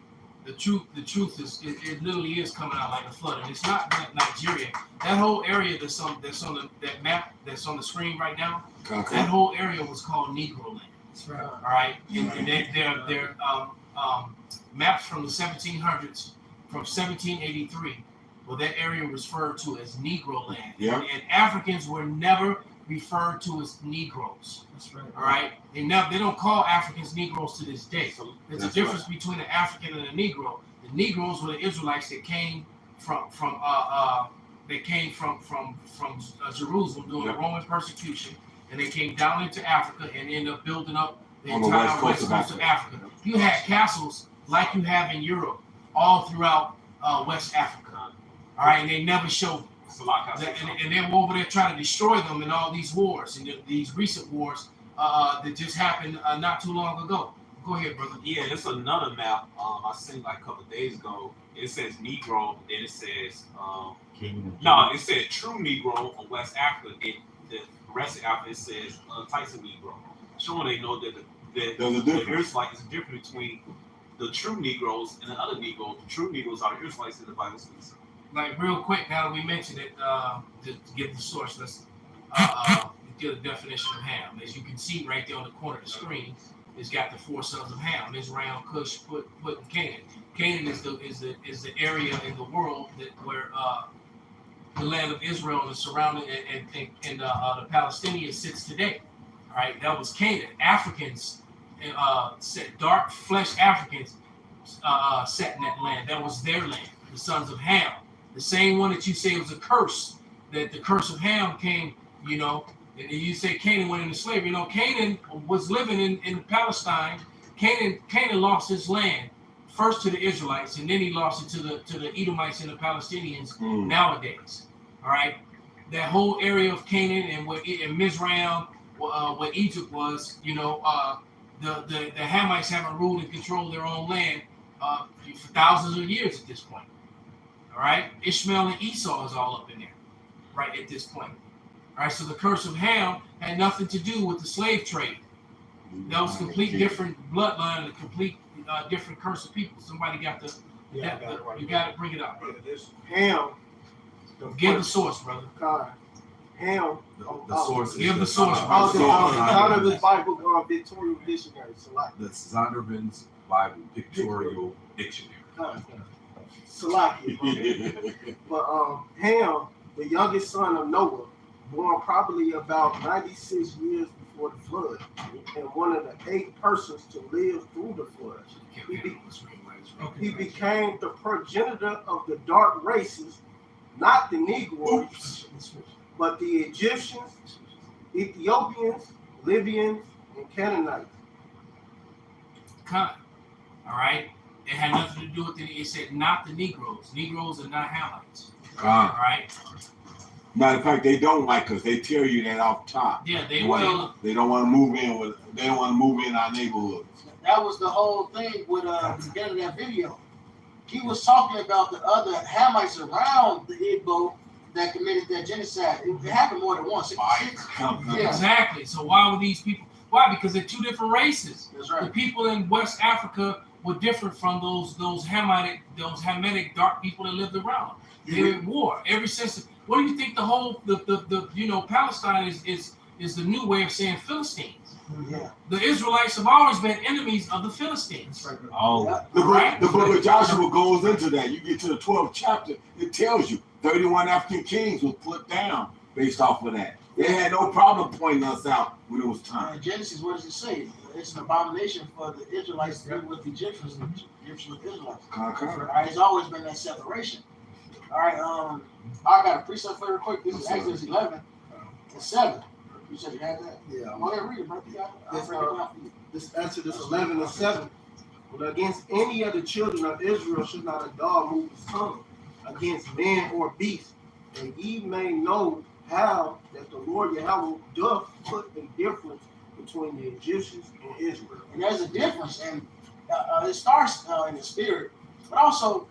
the truth is it literally is coming out like a flood, and it's not like Nigeria. That whole area that's on that map that's on the screen right now, that whole area was called Negro Land. That's right. All right, and they're maps from the 1700s, from 1783. Well, that area was referred to as Negro Land. Yeah. And Africans were never referred to as Negroes. That's right. All right, they don't call Africans Negroes to this day. There's a That's difference between an African and a Negro. The Negroes were the Israelites that came from Jerusalem during the Roman persecution, and they came down into Africa and ended up building up the On the entire west coast of Africa. You had castles like you have in Europe all throughout West Africa. All right, and they never showed them. And they were over there trying to destroy them in all these wars and these recent wars that just happened not too long ago. Go ahead, brother. Yeah, there's another map I seen like a couple of days ago. It says Negro, then it says it said True Negro on West Africa. The rest of Africa it says Tyson Negro, showing they know that There's a the difference. Israelites is different between the true Negroes and the other Negroes. The true Negroes are the Israelites in the Bible speaks. Like real quick, now that we mentioned it, to get the source, let's get a definition of Ham. As you can see right there on the corner of the screen, it's got the four sons of Ham: Israel, Cush, Put, and Canaan. Canaan is the area in the world where the land of Israel and the surrounding and the Palestinians sits today. All right, that was Canaan. Africans, dark fleshed Africans, sat in that land. That was their land. The sons of Ham. The same one that you say was a curse, that the curse of Ham came, and you say Canaan went into slavery. Canaan was living in Palestine. Canaan lost his land first to the Israelites, and then he lost it to the Edomites and the Palestinians nowadays. All right, that whole area of Canaan and Mizraim, where Egypt was, the Hamites haven't ruled and controlled their own land for thousands of years at this point. All right, Ishmael and Esau is all up in there, right at this point. All right, so the curse of Ham had nothing to do with the slave trade. That was a complete different bloodline, a complete different curse of people. Somebody got the, you got to bring it up. Ham. Give the source, brother. God. Ham. The source is Give the source, Out brother. of his Bible, Victoria Dictionary. The Zondervan's Bible Pictorial Dictionary. Salaki. But Ham, the youngest son of Noah, born probably about 96 years before the flood, and one of the 8 persons to live through the flood. He became the progenitor of the dark races, not the Negroes, but the Egyptians, Ethiopians, Libyans, and Canaanites. All right. It had nothing to do with it. It said not the Negroes. Negroes are not Hamites. All right. Matter of fact, they don't like us. They tell you that off top. Yeah, they will. They don't want to move in They don't want to move in our neighborhoods. That was the whole thing with the beginning of that video. He was talking about the other Hamites around the Igbo that committed that genocide. It happened more than once. Yeah. Exactly. So why were these people? Why? Because they're two different races. That's right. The people in West Africa were different from those Hamitic dark people that lived around. They were at war ever since. What do you think the whole Palestine is the new way of saying Philistines? Yeah. The Israelites have always been enemies of the Philistines. The book of Joshua goes into that. You get to the 12th chapter, it tells you 31 African kings was put down based off of that. They had no problem pointing us out when it was time. In Genesis, what does it say? It's an abomination for the Israelites to be with the Egyptians and the Egyptians with Israelites. Concur. It's always been that separation. All right, I got a precept for you real quick. This is Exodus 11 and 7. You said you had that? Yeah. Go ahead, read it, bro. You got it? This, I'll break it down for you. This Exodus 11 and 7. But against any of the children of Israel should not a dog move his tongue against man or beast, and ye may know how that the Lord Yahweh doth put a difference between the Egyptians and Israel. And there's a difference, and it starts in the spirit, but also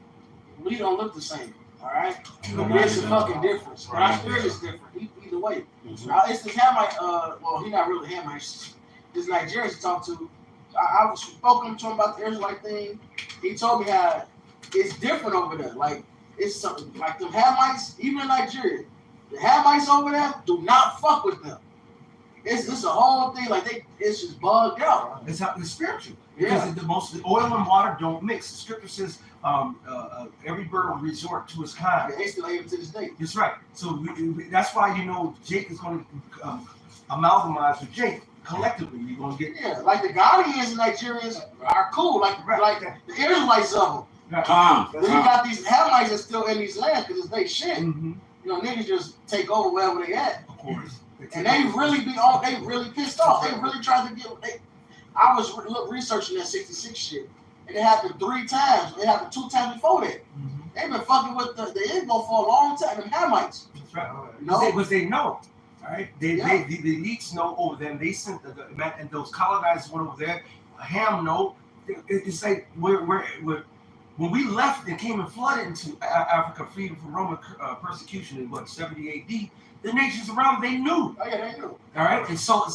we don't look the same. All right, there's a fucking difference. But our spirit is different. Either way, it's the Hamite. Well, he's not really Hamite. This Nigerian to talk to. I was spoken to him about the Israelite thing. He told me how it's different over there. Like it's something like the Hamites, even in Nigeria, the Hamites over there do not fuck with them. It's a whole thing. Like it's just bugged out. It's how it's spiritual. Yeah. Because the oil and water don't mix. The scripture says every bird will resort to its kind. They still able to this day. That's right. So that's why Jake is going to amalgamize with Jake. Collectively, you're going to get. Yeah, like the Ghanaians and Nigerians are cool. Like the Israelites of them. Calm. But then you got these Hamites that's still in these lands because it's they shit. Mm-hmm. Niggas just take over wherever they at. Of course. And they really they really pissed off. They really tried to get. I was researching that 66 shit, and it happened 3 times. It happened 2 times before that. Mm-hmm. They've been fucking with the Igbo for a long time. The Hamites. That's right. No, Because they know. All right, the elites know over them. They sent and those colonizers went over there. Ham know. It's like when we left and came and flooded into Africa, freedom from Roman persecution in 70 AD. The nations around they knew. Oh yeah, they knew. All right, and so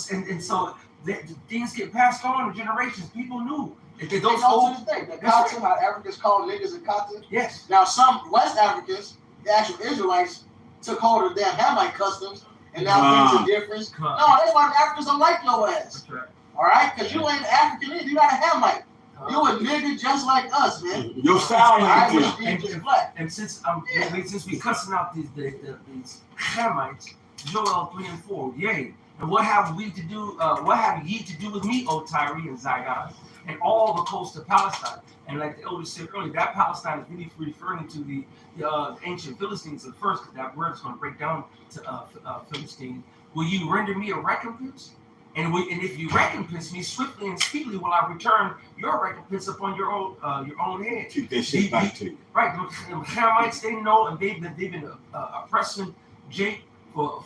the things get passed on to generations. People knew. They know to this day. The Katu, how Africans call niggas and Katu. Yes. Now some West Africans, the actual Israelites, took hold of their Hamite customs, and now things are different. No, that's why the Africans don't like your ass. That's right. All right, because you ain't African, you not a Hamite. You a nigga just like us, man. Your style I is wish you just black. And since we cussing out these Hamites, Joel 3 and 4, yea. And what have we to do? What have ye to do with me, O Tyre and Zidon, and all the coast of Palestine? And like the elder said earlier, that Palestine is really referring to the ancient Philistines at first, because that word is going to break down to Philistine. Will you render me a recompense? And if you recompense me swiftly and speedily, will I return your recompense upon your own head? Keep that shit back to you. Right, the Hamites, they know, and they've been oppressing Jake for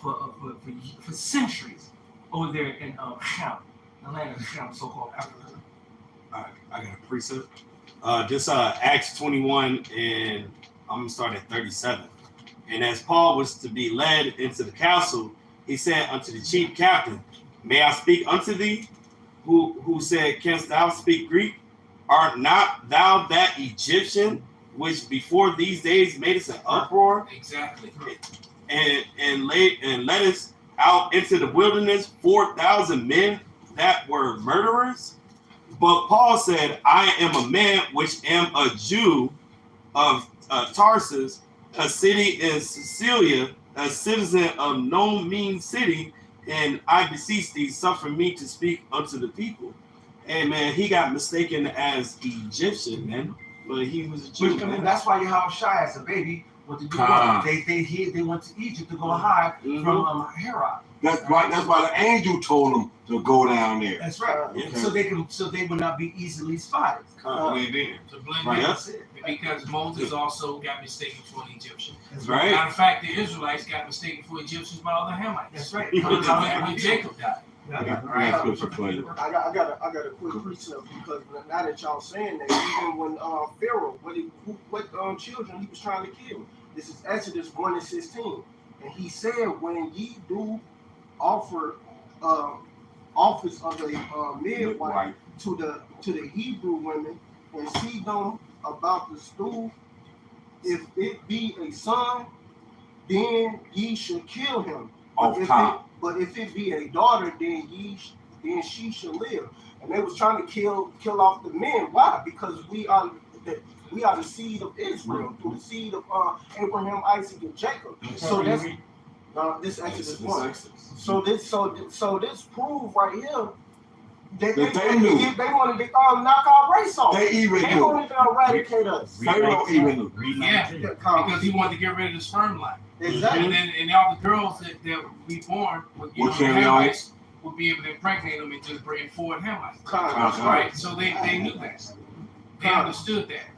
centuries over there in Ham, the land of Ham, so-called Africa. All right, I got a precept. This Acts 21, and I'm gonna start at 37. And as Paul was to be led into the council, he said unto the chief captain, "May I speak unto thee?" Who said, "Canst thou speak Greek? Art not thou that Egyptian which before these days made us an uproar?" Exactly. And led us out into the wilderness 4,000 men that were murderers. But Paul said, "I am a man which am a Jew of Tarsus, a city in Sicilia, a citizen of no mean city, and I beseech thee, suffer me to speak unto the people." And man, he got mistaken as Egyptian, man, but he was a Jew. And that's why Yahweh Shai, as a baby, went to do what? They went to Egypt to go hide from Herod. That's why the angel told them to go down there. That's right. Okay. So they would not be easily spotted. Blend in. To blend Right. in. That's it. Because Moses also got mistaken for an Egyptian. That's right. Matter of fact, the Israelites got mistaken for Egyptians by other Hamites. That's right. When Jacob died. I got scripture for you. I got a quick precept because now that y'all saying that, even when Pharaoh, what children he was trying to kill. This is Exodus 1 and 16, and he said, "When ye do offer office of a midwife to the Hebrew women, and see them about the stool, if it be a son, then ye should kill him. But if it be a daughter, then she shall live." And they was trying to kill off the men. Why? Because we are the seed of Israel, through the seed of Abraham, Isaac, and Jacob. So that's this Exodus 1. So this prove right here They knew. They wanted to knock our race off. They even They knew. wanted to eradicate us. Pharaoh even knew. Yeah, because he wanted to get rid of the sperm line. Exactly. And all the girls that would be born with Will carry on. Hamites would be able to impregnate them and just bring forward Hamites. That's Right. So they knew that. They understood that.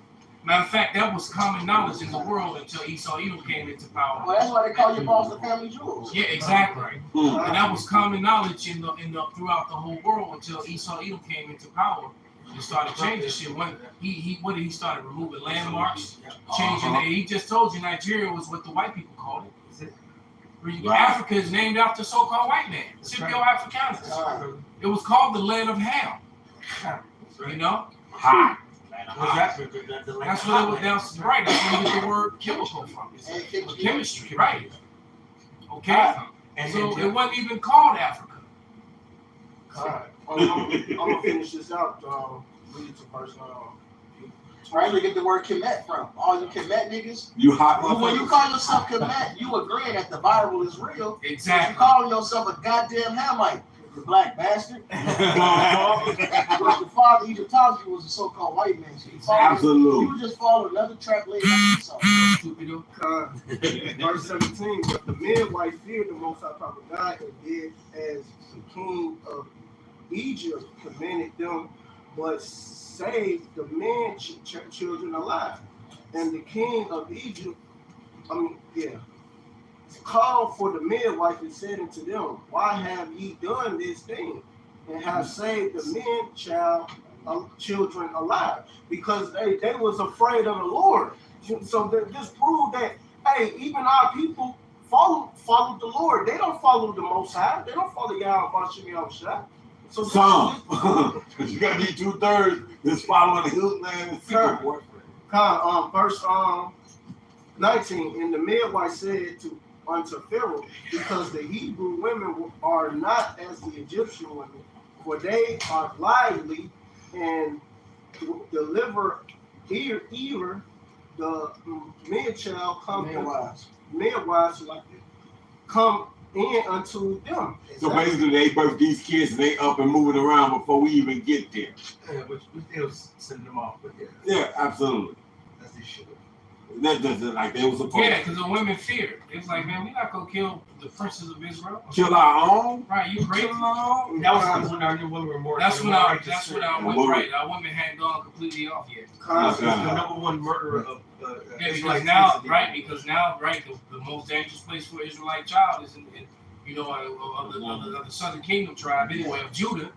Matter of fact, that was common knowledge in the world until Esau Edom came into power. Well, that's why they call your boss the family jewels. Yeah, exactly. Mm. And that was common knowledge in the throughout the whole world until Esau Edom came into power and started changing shit. When he started removing landmarks, changing it. He just told you Nigeria was what the white people called it. Africa is named after so-called white man, Scipio Africanus. It was called the land of Ham. You know? Ha. That's what it was. That's right. That's where we get the word chemical from. Chemistry, right? Okay. So it wasn't even called Africa. I'm gonna finish this out. Read it to verse. Where you get the word Kemet from? All you Kemet niggas. You hot When you call yourself Kemet, you agreeing that the Bible is real. Exactly. You calling yourself a goddamn Hamite, you black bastard. Your father Egyptology was a so-called white man. So you Absolutely. You just followed another trap laid by yourself. Verse 17. But the midwife feared the Most High Power God and did as the king of Egypt commanded them, but saved the men children alive. And the king of Egypt, called for the midwife and said unto them, why have ye done this thing, and have saved the men children alive? Because they was afraid of the Lord. So this proved that, hey, even our people follow the Lord. They don't follow the Most High. They don't follow Yahweh Bashim Yahushua. So some, because you got to be 2/3 that's following the hill land and secret boyfriend. Verse 19. And the midwife said unto Pharaoh, because the Hebrew women are not as the Egyptian women, for they are lively and deliver here the midchild midwives like come in unto them. So basically, they birth these kids and they up and moving around before we even get there. Yeah, which we still send them off, but yeah. Yeah, absolutely. That's the shit. That doesn't like they was supposed Yeah, because the women feared. It was like, man, we're not gonna kill the princes of Israel. Kill our own? Right, you crazy? That was when our women were more. That's when our women hadn't gone completely off yet. The number one murderer of because now, the most dangerous place for an Israelite child is in of the southern kingdom tribe anyway of Judah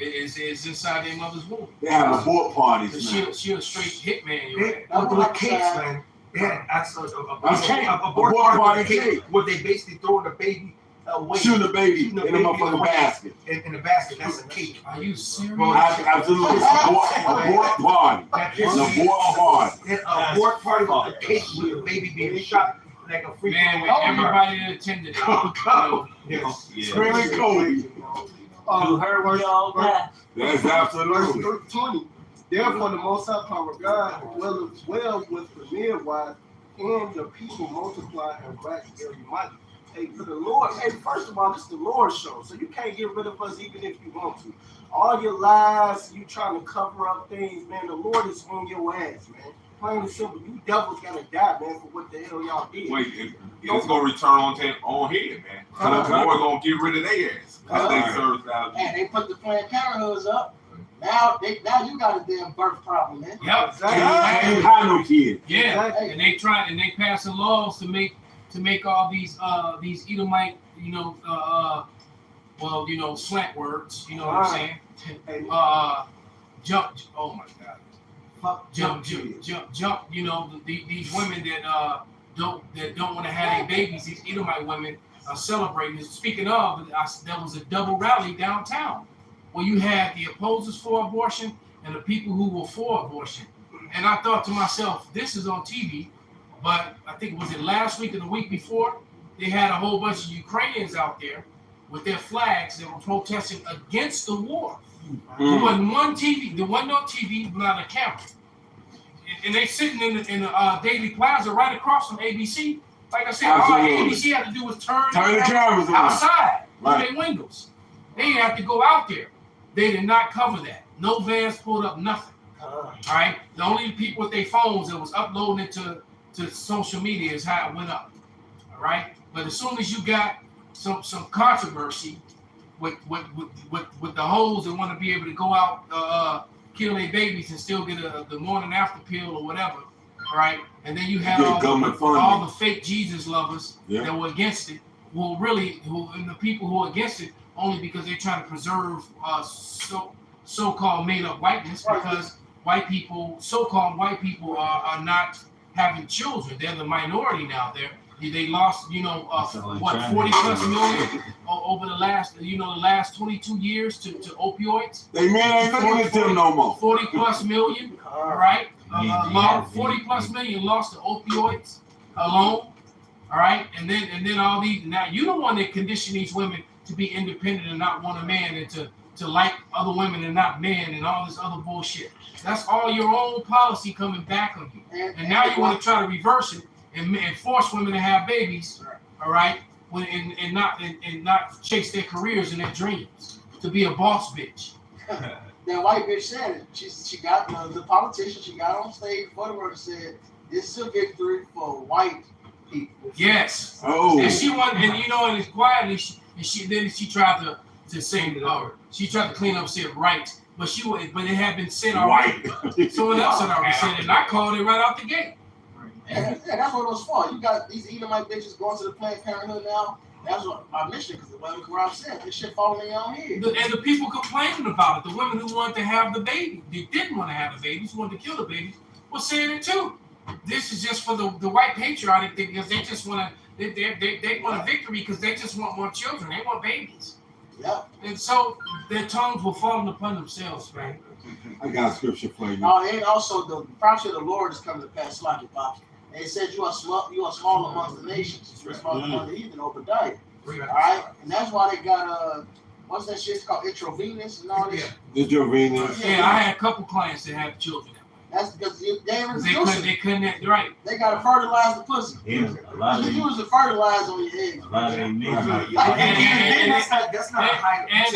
is inside their mother's womb. They have abort parties. She a straight hitman. They with cakes, man. They had abort party where they basically throw the baby away. Shooting the baby in a motherfucking basket. In the basket, that's a cake. Are you serious? Absolutely. Abort party. Abort party. Abort party with a cake with the baby being shot. Like a freak man, with everybody that attended it. Screaming Kobe. You heard where y'all got. That's absolutely. Verse 20. Therefore, the Most High Power God well with the midwife, and the people multiply and wax very mighty. Hey, for the Lord, first of all, this is the Lord's show, so you can't get rid of us even if you want to. All your lies, you trying to cover up things, man, the Lord is on your ass, man. Plain and simple, you devils gotta die, man, for what the hell y'all did. Wait, it's gonna return on head, man. The Lord gonna get rid of their ass. They served out. And they put the Planned Parenthoods up. Now you got a damn birth problem, man. Yep. Exactly. Ain't had no kids. Yeah. Exactly. And they passing laws to make all these Edomite, slant words, you know what I'm saying? Jump. Oh my God. Jump, these women that don't want to have their babies, these Edomite women are celebrating. Speaking of, there was a double rally downtown where you had the opposers for abortion and the people who were for abortion. And I thought to myself, this is on TV, but I think was it last week or the week before, they had a whole bunch of Ukrainians out there with their flags that were protesting against the war. There wasn't one TV. There wasn't no TV, not a camera. And they sitting in the Daily Plaza right across from ABC. Like I said, all ABC had to do was turn the cameras outside through their windows. They didn't have to go out there. They did not cover that. No vans pulled up, nothing. All right. The only people with their phones that was uploading it to social media is how it went up. All right. But as soon as you got some controversy with the hoes that want to be able to go out kill their babies and still get the morning after pill or whatever, right? And then you have all the fake Jesus lovers that were against it, and the people who are against it only because they're trying to preserve so-called made-up whiteness, because so-called white people are not having children. They're the minority now. They lost, 40 plus million over the last 22 years to opioids. They ain't looking at them no more. 40 plus million, right? 40 plus million lost to opioids alone. All right, and then all these. Now you don't want to condition these women to be independent and not want a man, and to like other women and not men, and all this other bullshit. That's all your own policy coming back on you. And now you want to try to reverse it and force women to have babies, all right, and not chase their careers and their dreams to be a boss bitch. That white bitch said it. She got the politician. She got on stage for the word and said, "This is a victory for white people." Yes. Oh. And she won, and and it's quietly. She tried to say, she tried to clean up, said right, but it had been said already. Someone else had already said it, and I called it right out the gate. Yeah, that's what it was for. You got these Edomite bitches going to the Planned Parenthood now. That's what my mission, because the women Quran said this shit falling in your head. And the people complaining about it, the women who wanted to have the baby, they didn't want to have the babies, wanted to kill the babies, were saying it too. This is just for the white patriotic thing, because they just want to, they want a victory because they just want more children. They want babies. Yeah. And so their tongues were falling upon themselves, man. I got a scripture for you. And also the prophecy of the Lord is coming to pass, like it, Pops. And it says you are small amongst the nations. You are small among the heathen, Obadiah. All right? And that's why they got, what's that shit called? Intravenous and all this? Intravenous. Yeah, I had a couple clients that have children that way. That's because they couldn't, right. They got to fertilize the pussy. Yeah, a lot of you use the fertilizer on your eggs. A lot of them niggas. That's not a high. And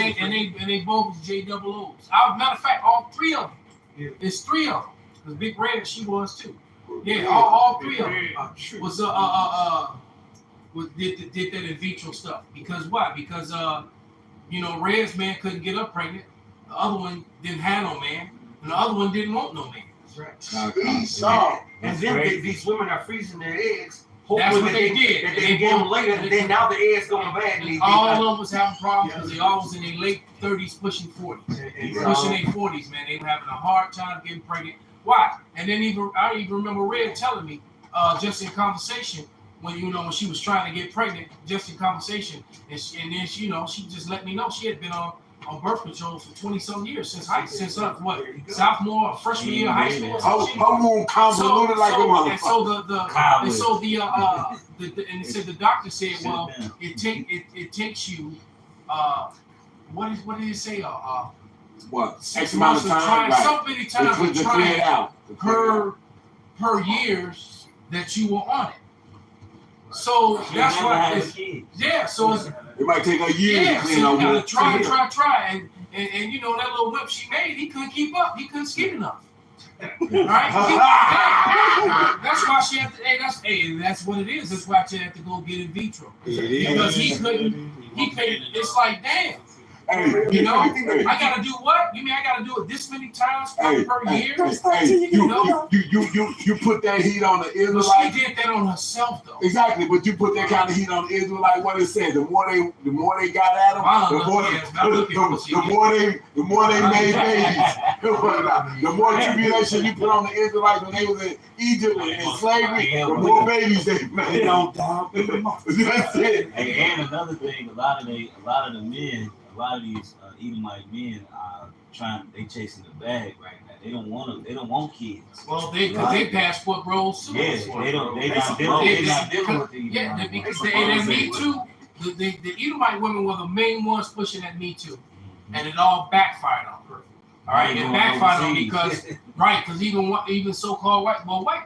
they both JOOs. Matter of fact, all three of them. Yeah. It's three of them. Because Big Red, she was too. Yeah, all three of them was did that in vitro stuff. Because why? Because Red's man couldn't get her pregnant. The other one didn't have no man, and the other one didn't want no man. Right. And then these women are freezing their eggs. That's what they did. And they get them later, and then now the eggs going bad. And all of them was having problems because they all was in their late 30s, pushing 40s. Pushing their 40s, man. They were having a hard time getting pregnant. Why? And then I even remember Red telling me, just in conversation, when she was trying to get pregnant, just in conversation, and then she just let me know she had been on birth control for 20-some years since sophomore or freshman year of high school. Her womb convoluted like a motherfucker. And it said the doctor said, well, it takes you what did it say? What? 6 X amount months of time, right. so many times to clean it out. per years that you were on it. So that's why so it's, it might take a year to clean so out. You gotta try. And that little whip she made, he couldn't keep up. He couldn't skip enough. Right? That's why she had to. That's what it is. That's why she had to go get in vitro because he couldn't. It's like damn. I gotta do what? You mean I gotta do it this many times per year? You put that heat on the Israelite. But she did that on herself though. Exactly, but you put that kind of heat on the Israelite. What it said, the more they got at them, the more they made babies. The more tribulation you put on the Israelites when they was in Egypt and slavery, the more babies they made. They don't die. That's it. And another thing, a lot of the men. A lot of these Edomite men are they chasing the bag right now. They don't want kids. Well, they passport bros too. Yeah, they're not dealing with the yeah, because they Me Too. The Edomite women were the main ones pushing that Me Too, and it all backfired on her. All right, it backfired on me overseas. because even so-called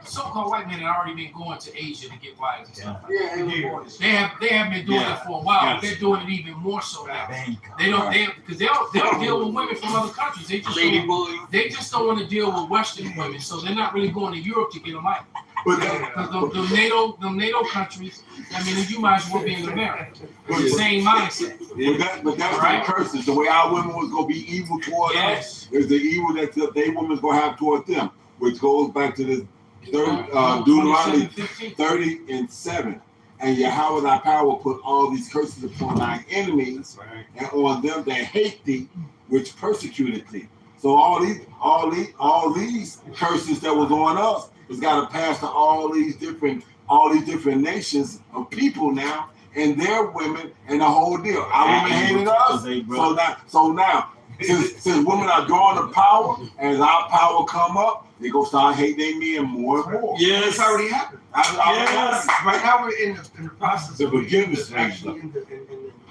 so-called white men had already been going to Asia to get wives and stuff. Yeah, and the boys. They have been doing it for a while, but they're doing it even more so now. Because they'll deal with women from other countries. They just don't want to deal with Western women, so they're not really going to Europe to get them out. But Because the NATO countries, I mean, you might as well be in America. It's the same mindset. but that's Right. the curses. The way our women was gonna be evil toward Yes. us is the evil that they women's gonna have toward them, which goes back to this third Deuteronomy 27:15. 30:7. And Yahweh thy power put all these curses upon thy enemies and on them that hate thee, which persecuted thee. So all these curses that was on us has got to pass to all these different nations of people now, and their women and the whole deal. Our women hated us. So now, since women are drawing the power, as our power come up, they go start hating their men more and more. Yes, it's already happened. Yes. Right now we're in the process The of forgiveness actually in the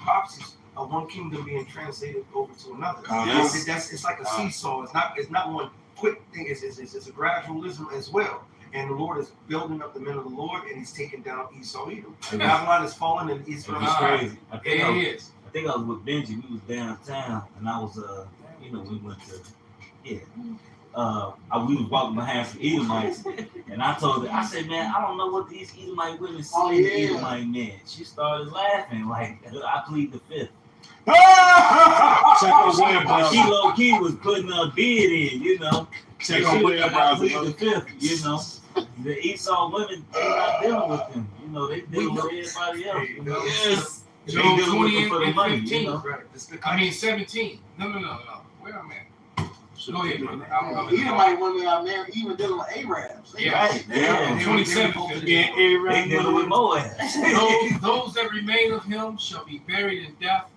process of one kingdom being translated over to another. Yes. It's like a seesaw. It's not one quick thing. It's a gradualism as well. And the Lord is building up the men of the Lord, and He's taking down Esau Edom. Babylon is falling, and Israel is It's rising. crazy. I think I was with Benji. We was downtown, and I was we went to we was walking behind some Edomites, and I told her, I said, man, I don't know what these Edomite women see in the Edomite men. She started laughing like I plead the fifth. Check on whereabouts. She low key was putting her beard in, you know. Check She on was like, I whereabouts. plead the fifth, you know. The Esau women, they're not dealing with them. You know, they dealing with everybody else. You know? Yes. They Job dealing with 20 them for the and money, 15. you know. I mean 17. No. Where I'm at? Go ahead, brother. Edomite women are married, even dealing with Arabs. Yeah. Yeah. 27. They dealing with Moab. Those that remain of him shall be buried in death,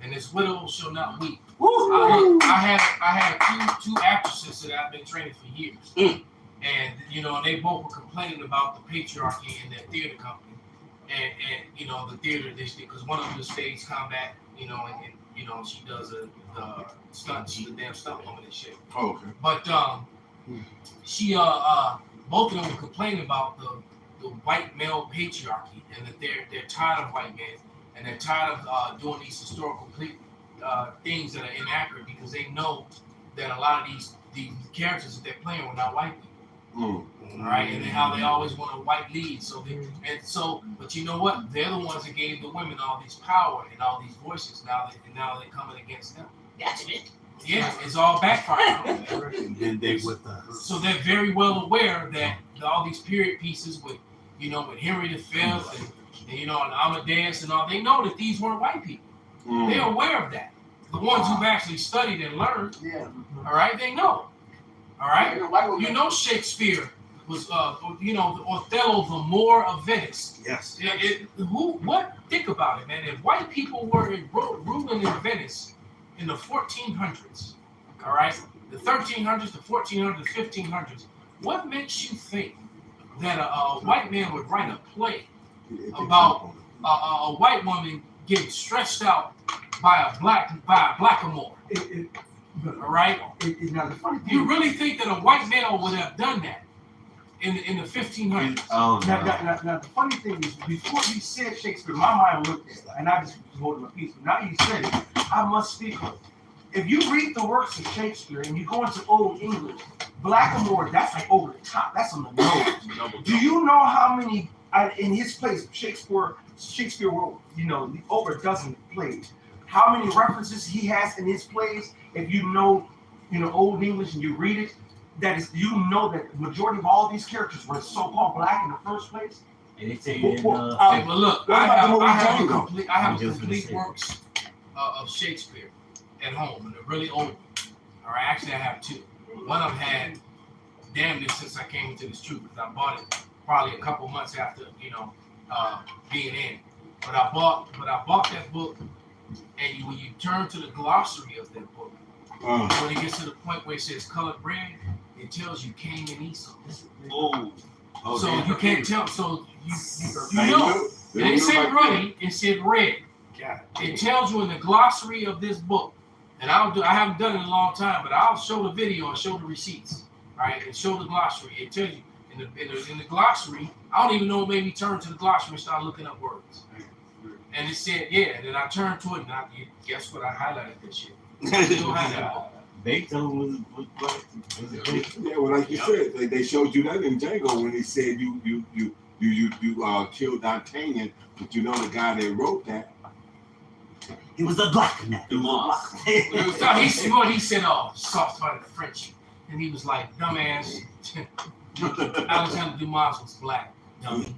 and his widow shall not weep. I had two actresses that I've been training for years, and they both were complaining about the patriarchy in their theater company, and the theater district, because one of them does stage combat, and she does the stunt, she's a damn stunt woman and shit. Oh, okay. But she both of them were complaining about the white male patriarchy, and that they're tired of white men, and they're tired of doing these historical things that are inaccurate, because they know that a lot of these characters that they're playing were not white people. All right, and then how they always want a white lead. But you know what? They're the ones that gave the women all this power and all these voices. Now they're coming against them. That's it. Yeah, it's all backfiring. And they with us. So they're very well aware that all these period pieces with Henry V and Amadeus and all, they know that these weren't white people. They're aware of that. The ones who've actually studied and learned. Yeah. All right, they know. All right, Shakespeare was, Othello, the Moor of Venice. Yes. Think about it, man. If white people were ruling in Venice in the 1400s, all right, the 1300s, the 1400s, the 1500s, what makes you think that a white man would write a play about a white woman getting stretched out by a blackamoor? All right. You really think that a white male would have done that in the 1500s? Oh, now, the funny thing is, before you said Shakespeare, my mind looked at it, and I just was holding my peace. But now you said it, I must speak of it. If you read the works of Shakespeare and you go into Old English, blackamoor, that's like over the top. That's on the nose. Do you know how many in his plays Shakespeare wrote, over a dozen plays? How many references he has in his plays? If you know Old English and you read it, that the majority of all these characters were so-called black in the first place. And they tell you but look, I have a complete works of Shakespeare at home, and they're really old. All right, actually, I have two. One of them had damn near since I came into this truth, because I bought it probably a couple months after being in. But I bought that book, and when you turn to the glossary of that book, when it gets to the point where it says colored bread, it tells you Cain and Esau. So you can't tell. So you know. It didn't say runny, it said red. It tells you in the glossary of this book And I haven't done it in a long time, but I'll show the video and show the receipts, right? And show the glossary. It tells you in the glossary. I don't even know what made me turn to the glossary and start looking up words. And it said, yeah. And then I turned to it, and guess what? I highlighted this shit. Beethoven was Beethoven. Yeah, well, like you said, they showed you that in Django when they said you killed D'Artagnan, but you know the guy that wrote that. He was a black man. He said, oh, soft-hearted French. And he was like, dumbass. Alexander Dumas was black. Dummy.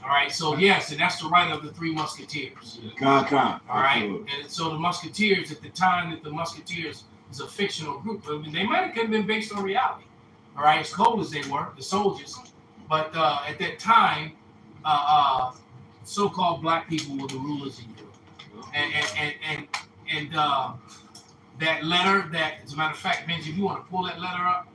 All right, so yes, and that's the right of the Three Musketeers. All right, and so the Musketeers, at the time that the Musketeers is a fictional group, I mean, they might have been based on reality. All right, as cold as they were, the soldiers, but at that time, so-called black people were the rulers in Europe, and that letter. That, as a matter of fact, Benji, if you want to pull that letter up,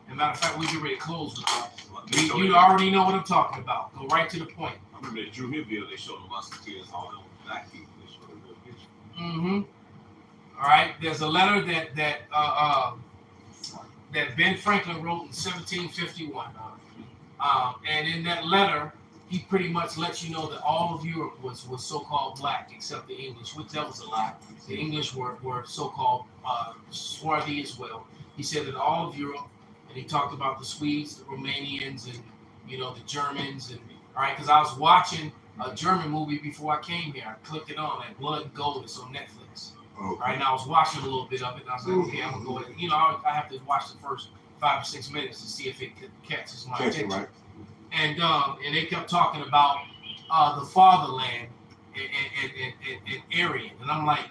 as a matter of fact, we get ready to close with that. You already know what I'm talking about. Go right to the point. I remember that Drew Hillville, they showed the Musketeers, all them black people. They showed a real picture. Mm-hmm. All right. There's a letter that Ben Franklin wrote in 1751, and in that letter, he pretty much lets you know that all of Europe was so-called black, except the English, which that was a lie. The English were so-called swarthy as well. He said that all of Europe. And he talked about the Swedes, the Romanians, and the Germans, and all right, because I was watching a German movie before I came here. I clicked it on, that Blood and Gold. It's on Netflix. All right, and I was watching a little bit of it, and I was like, okay, I'm gonna go ahead. I have to watch the first 5 or 6 minutes to see if it catches my attention. Right. And they kept talking about the fatherland and Aryan, and I'm like,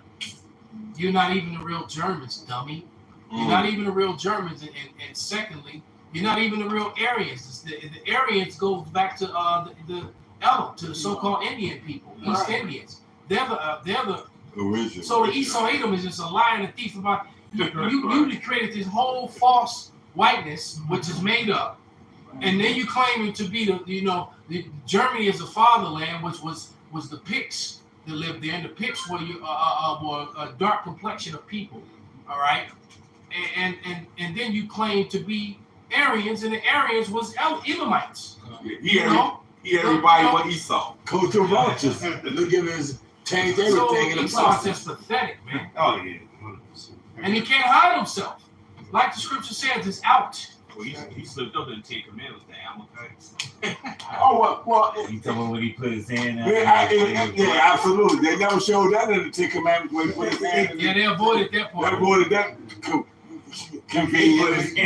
you're not even the real Germans, dummy. You're not even the real Germans, and secondly, you're not even the real Aryans. The Aryans go back to the Elam, to the so-called Indian people, East Indians. They're the original. So the Esau Edom is just a liar and a thief about you created this whole false whiteness, which is made up, and then you claim it to be the Germany is a fatherland, which was the Picts that lived there, and the Picts were a dark complexion of people. All right. And then you claim to be Aryans, and the Aryans was Edomites. He had everybody what he saw. Go to vultures. Look at his change everything in the process. It's just pathetic, man. Oh yeah. And he can't hide himself. Like the scripture says, it's out. Well, he slipped up in the 10 Commandments, the Amalekites. well. You talking about when he put his hand out? Yeah, absolutely. They never showed that in the 10 Commandments when he put his hand. Yeah, they avoided that part. They avoided that. Convenient.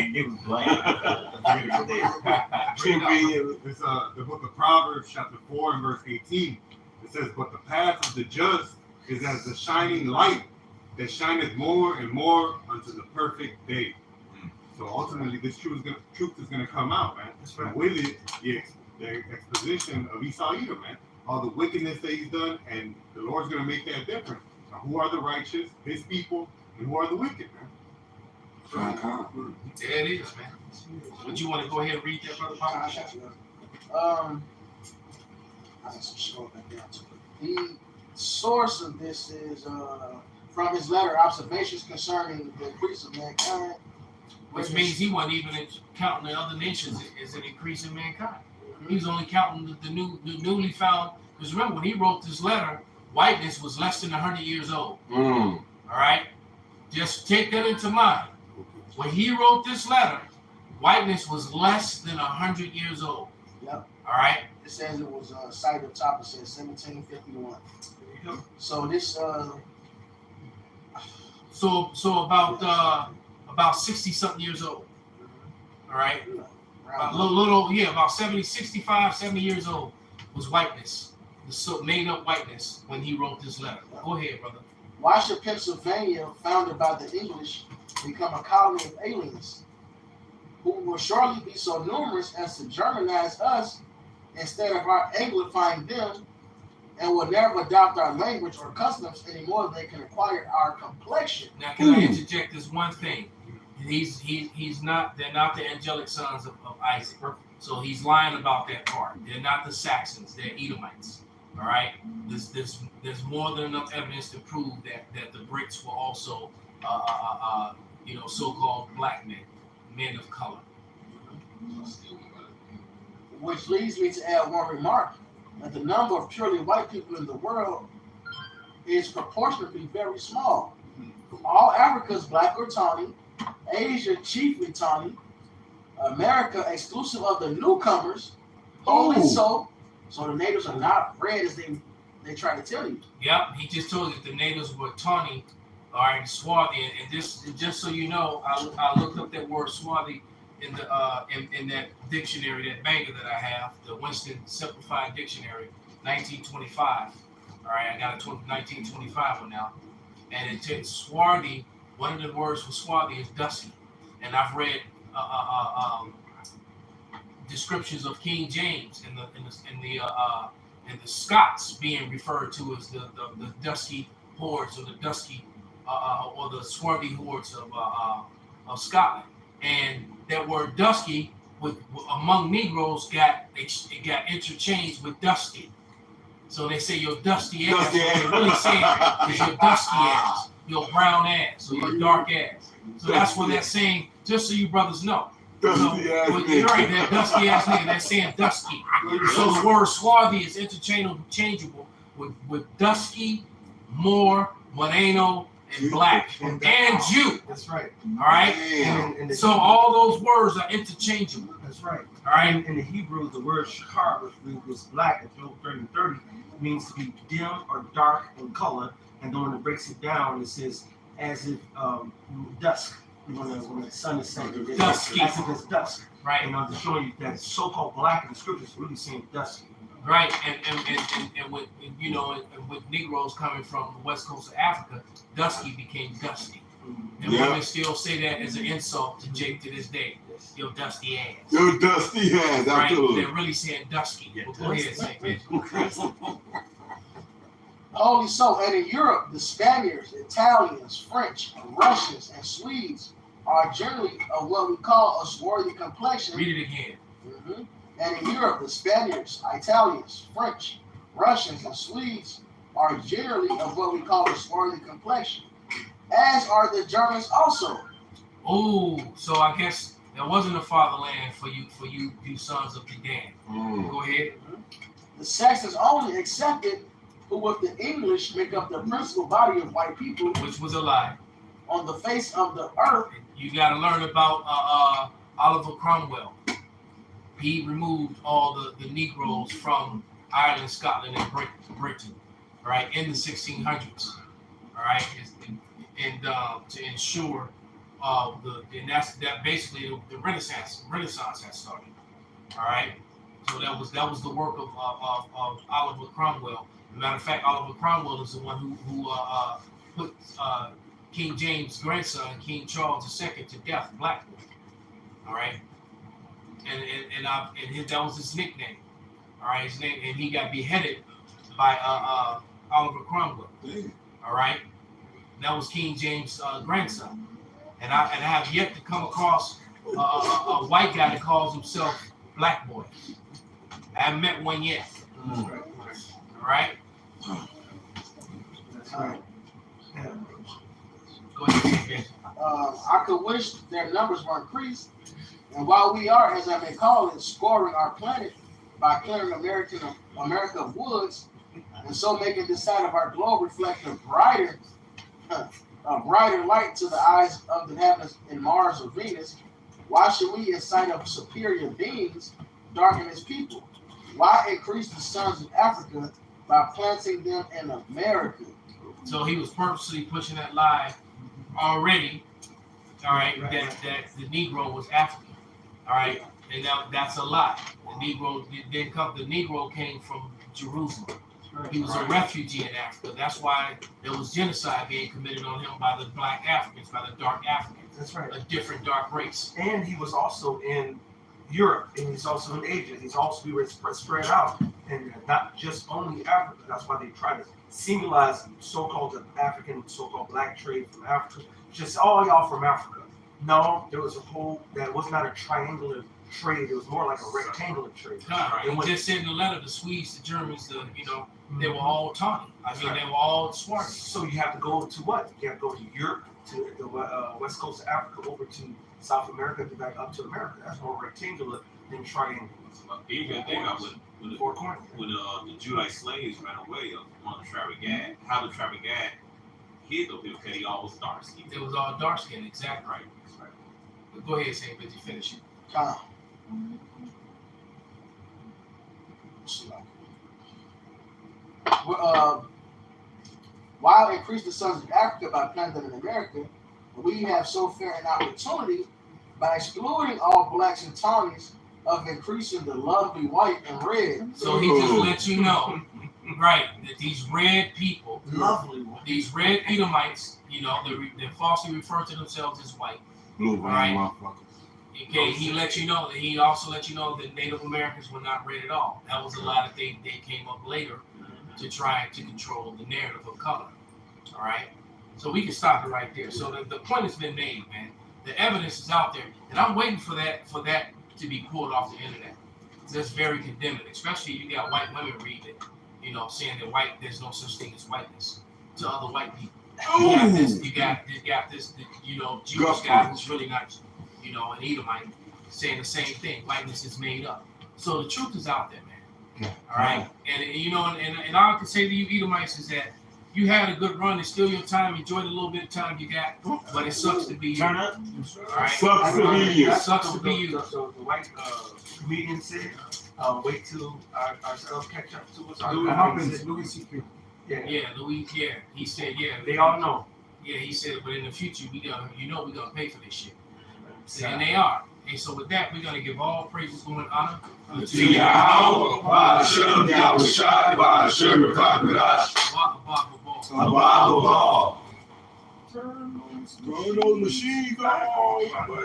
It's the book of Proverbs, chapter 4 and verse 18. It says, "But the path of the just is as the shining light that shineth more and more unto the perfect day." So ultimately, this truth is going to come out, man. And with it, the exposition of Esau Edom, man. All the wickedness that he's done, and the Lord's going to make that difference. Now, who are the righteous, his people, and who are the wicked, man? There it is, man. Would you want to go ahead and read that, Brother Bob? The source of this is from his letter, Observations Concerning the Increase of Mankind. Which means he wasn't even counting the other nations as an increase in mankind. He was only counting the newly found. Because remember, when he wrote this letter, whiteness was less than 100 years old. All right? Just take that into mind. When he wrote this letter, whiteness was less than 100 years old. Yep. All right? It says it was cited up top. It says 1751. So this. So about 60 something years old. All right? About 65, 70 years old was whiteness. The made up whiteness when he wrote this letter. Go ahead, brother. Why should Pennsylvania, founded by the English, become a colony of aliens who will surely be so numerous as to Germanize us instead of our Anglifying them, and will never adopt our language or customs any more than they can acquire our complexion? Now, can I interject this one thing? He's not. They're not the angelic sons of Isaac. So he's lying about that part. They're not the Saxons. They're Edomites. All right, there's more than enough evidence to prove that the Brits were also, so-called black men of color. Which leads me to add one remark, that the number of purely white people in the world is proportionately very small. All Africa is black or tawny, Asia chiefly tawny, America exclusive of the newcomers, only so the natives are not red as they try to tell you. Yep, he just told you the natives were tawny, all right, swarthy, and just so you know, I looked up that word swarthy in the in that dictionary, that banger that I have, the Winston Simplified Dictionary, 1925. All right, I got a 1925 one now, and it takes swarthy. One of the words for swarthy is dusky, and I've read descriptions of King James in the Scots being referred to as the dusky hordes, or the dusky or the swarthy hordes of Scotland. And that word dusky among Negroes got interchanged with dusty. So they say your dusty ass. What they're really saying is your dusty ass, your brown ass, or your dark ass. So that's what they're saying, just so you brothers know. Dusty ass You're right, that dusty ass nigga, they're saying dusky. So the word swarthy is interchangeable with dusky, Moor, Moreno, and black, and Jew. That's right. All right? And So all those words are interchangeable. That's right. All right? In the Hebrew, the word shakar, which is black, in Job 30:30, means to be dim or dark in color. And then when it breaks it down, it says as if dusk, when the sun is setting. Dusky. As if it's dusk. Right. And I'm just showing you that so-called black in the scriptures is really saying dusky. Right, and with with Negroes coming from the west coast of Africa, dusky became dusty. And women still say that as an insult to Jake to this day. Your dusty ass. Your dusty ass, right? absolutely. They're really saying dusky. Well, go ahead, say it. Only so, and in Europe, the Spaniards, Italians, French, Russians, and Swedes are generally of what we call a swarthy complexion. Read it again. Mm-hmm. And in Europe, the Spaniards, Italians, French, Russians, and Swedes are generally of what we call a swarthy complexion, as are the Germans also. Oh, so I guess there wasn't a fatherland for you sons of the Dan. Go ahead. The Saxons only accepted who with the English make up the principal body of white people, which was a lie. On the face of the earth. You got to learn about Oliver Cromwell. He removed all the Negroes from Ireland, Scotland, and Britain, right, in the 1600s, all right, and to ensure that basically the Renaissance has started, all right. So that was the work of Oliver Cromwell. As a matter of fact, Oliver Cromwell is the one who put King James' grandson, King Charles II, to death, Blackwood, all right. And that was his nickname, all right. His name, and he got beheaded by Oliver Cromwell, all right. That was King James' grandson, and I have yet to come across a white guy that calls himself Black Boy. I haven't met one yet. All right. That's right. Yeah. Go ahead. I could wish their numbers were increased. And while we are, as I may call it, scoring our planet by clearing America of woods, and so making this side of our globe reflect a brighter light to the eyes of the inhabitants in Mars or Venus, why should we, as sign of superior beings, darken his people? Why increase the sons of Africa by planting them in America? So he was purposely pushing that lie already, all right, that the Negro was African. All right, and that's a lie. The Negro didn't come. The Negro came from Jerusalem. He was a refugee in Africa. That's why there was genocide being committed on him by the black Africans, by the dark Africans. That's right. A different dark race. And he was also in Europe, and he's also in Asia. He's also spread out, and not just only Africa. That's why they try to singleize so-called African, so-called black trade from Africa. Just all y'all from Africa. No, there was a whole, that was not a triangular trade. It was more like a rectangular trade. Nah, It he went- just said in the letter, the Swedes, the Germans, they were all tawny. That's They right. were all smart. So you have to go to what? You have to go to Europe, to the west coast of Africa, over to South America, and back up to America. That's more rectangular than triangle. Even think about when Four corners. the Judite slaves ran away on the Travis how the Travis hid those people because he always dark skinned. It was all dark skinned, exactly. Right. That's right. But go ahead, Saint Busy, finish it. While increase the sons of Africa by planting them in America, we have so fair an opportunity by excluding all blacks and tawnies of increasing the lovely white and red. So he just let you know, right, that these red people, Lovely. these red Edomites, they falsely refer to themselves as white. Blue Right. motherfuckers. Okay, he also let you know that Native Americans were not red at all. That was a lie that they came up later to try to control the narrative of color. All right, so we can stop it right there. So the point has been made, man. The evidence is out there, and I'm waiting for that to be pulled off the internet. That's very condemning, especially you got white women reading it, saying that there's no such thing as whiteness to other white people. You got this, Jewish guy who's really not, an Edomite, saying the same thing. Whiteness is made up. So the truth is out there, man. All right, and all I can say to you, Edomites, is that you had a good run. It's still your time. Enjoy the little bit of time you got, but it sucks to be you. Turn up. All right, Sucks to be you. Sucks to be you. So the white comedian said, wait till ourselves catch up to us. Louis C.K. Yeah. Yeah, Louis. Yeah, he said. Yeah, They all know. Yeah, he said, but in the future, we're gonna pay for this shit. And they are. And so with that, we're gonna give all praises, glory, and honor to Yahweh, Ba'ashem, Yahweh Shai, Ba'ashem, Ba'ashem, Waka Baka Ball. Ba'ashem. Turn those machines on.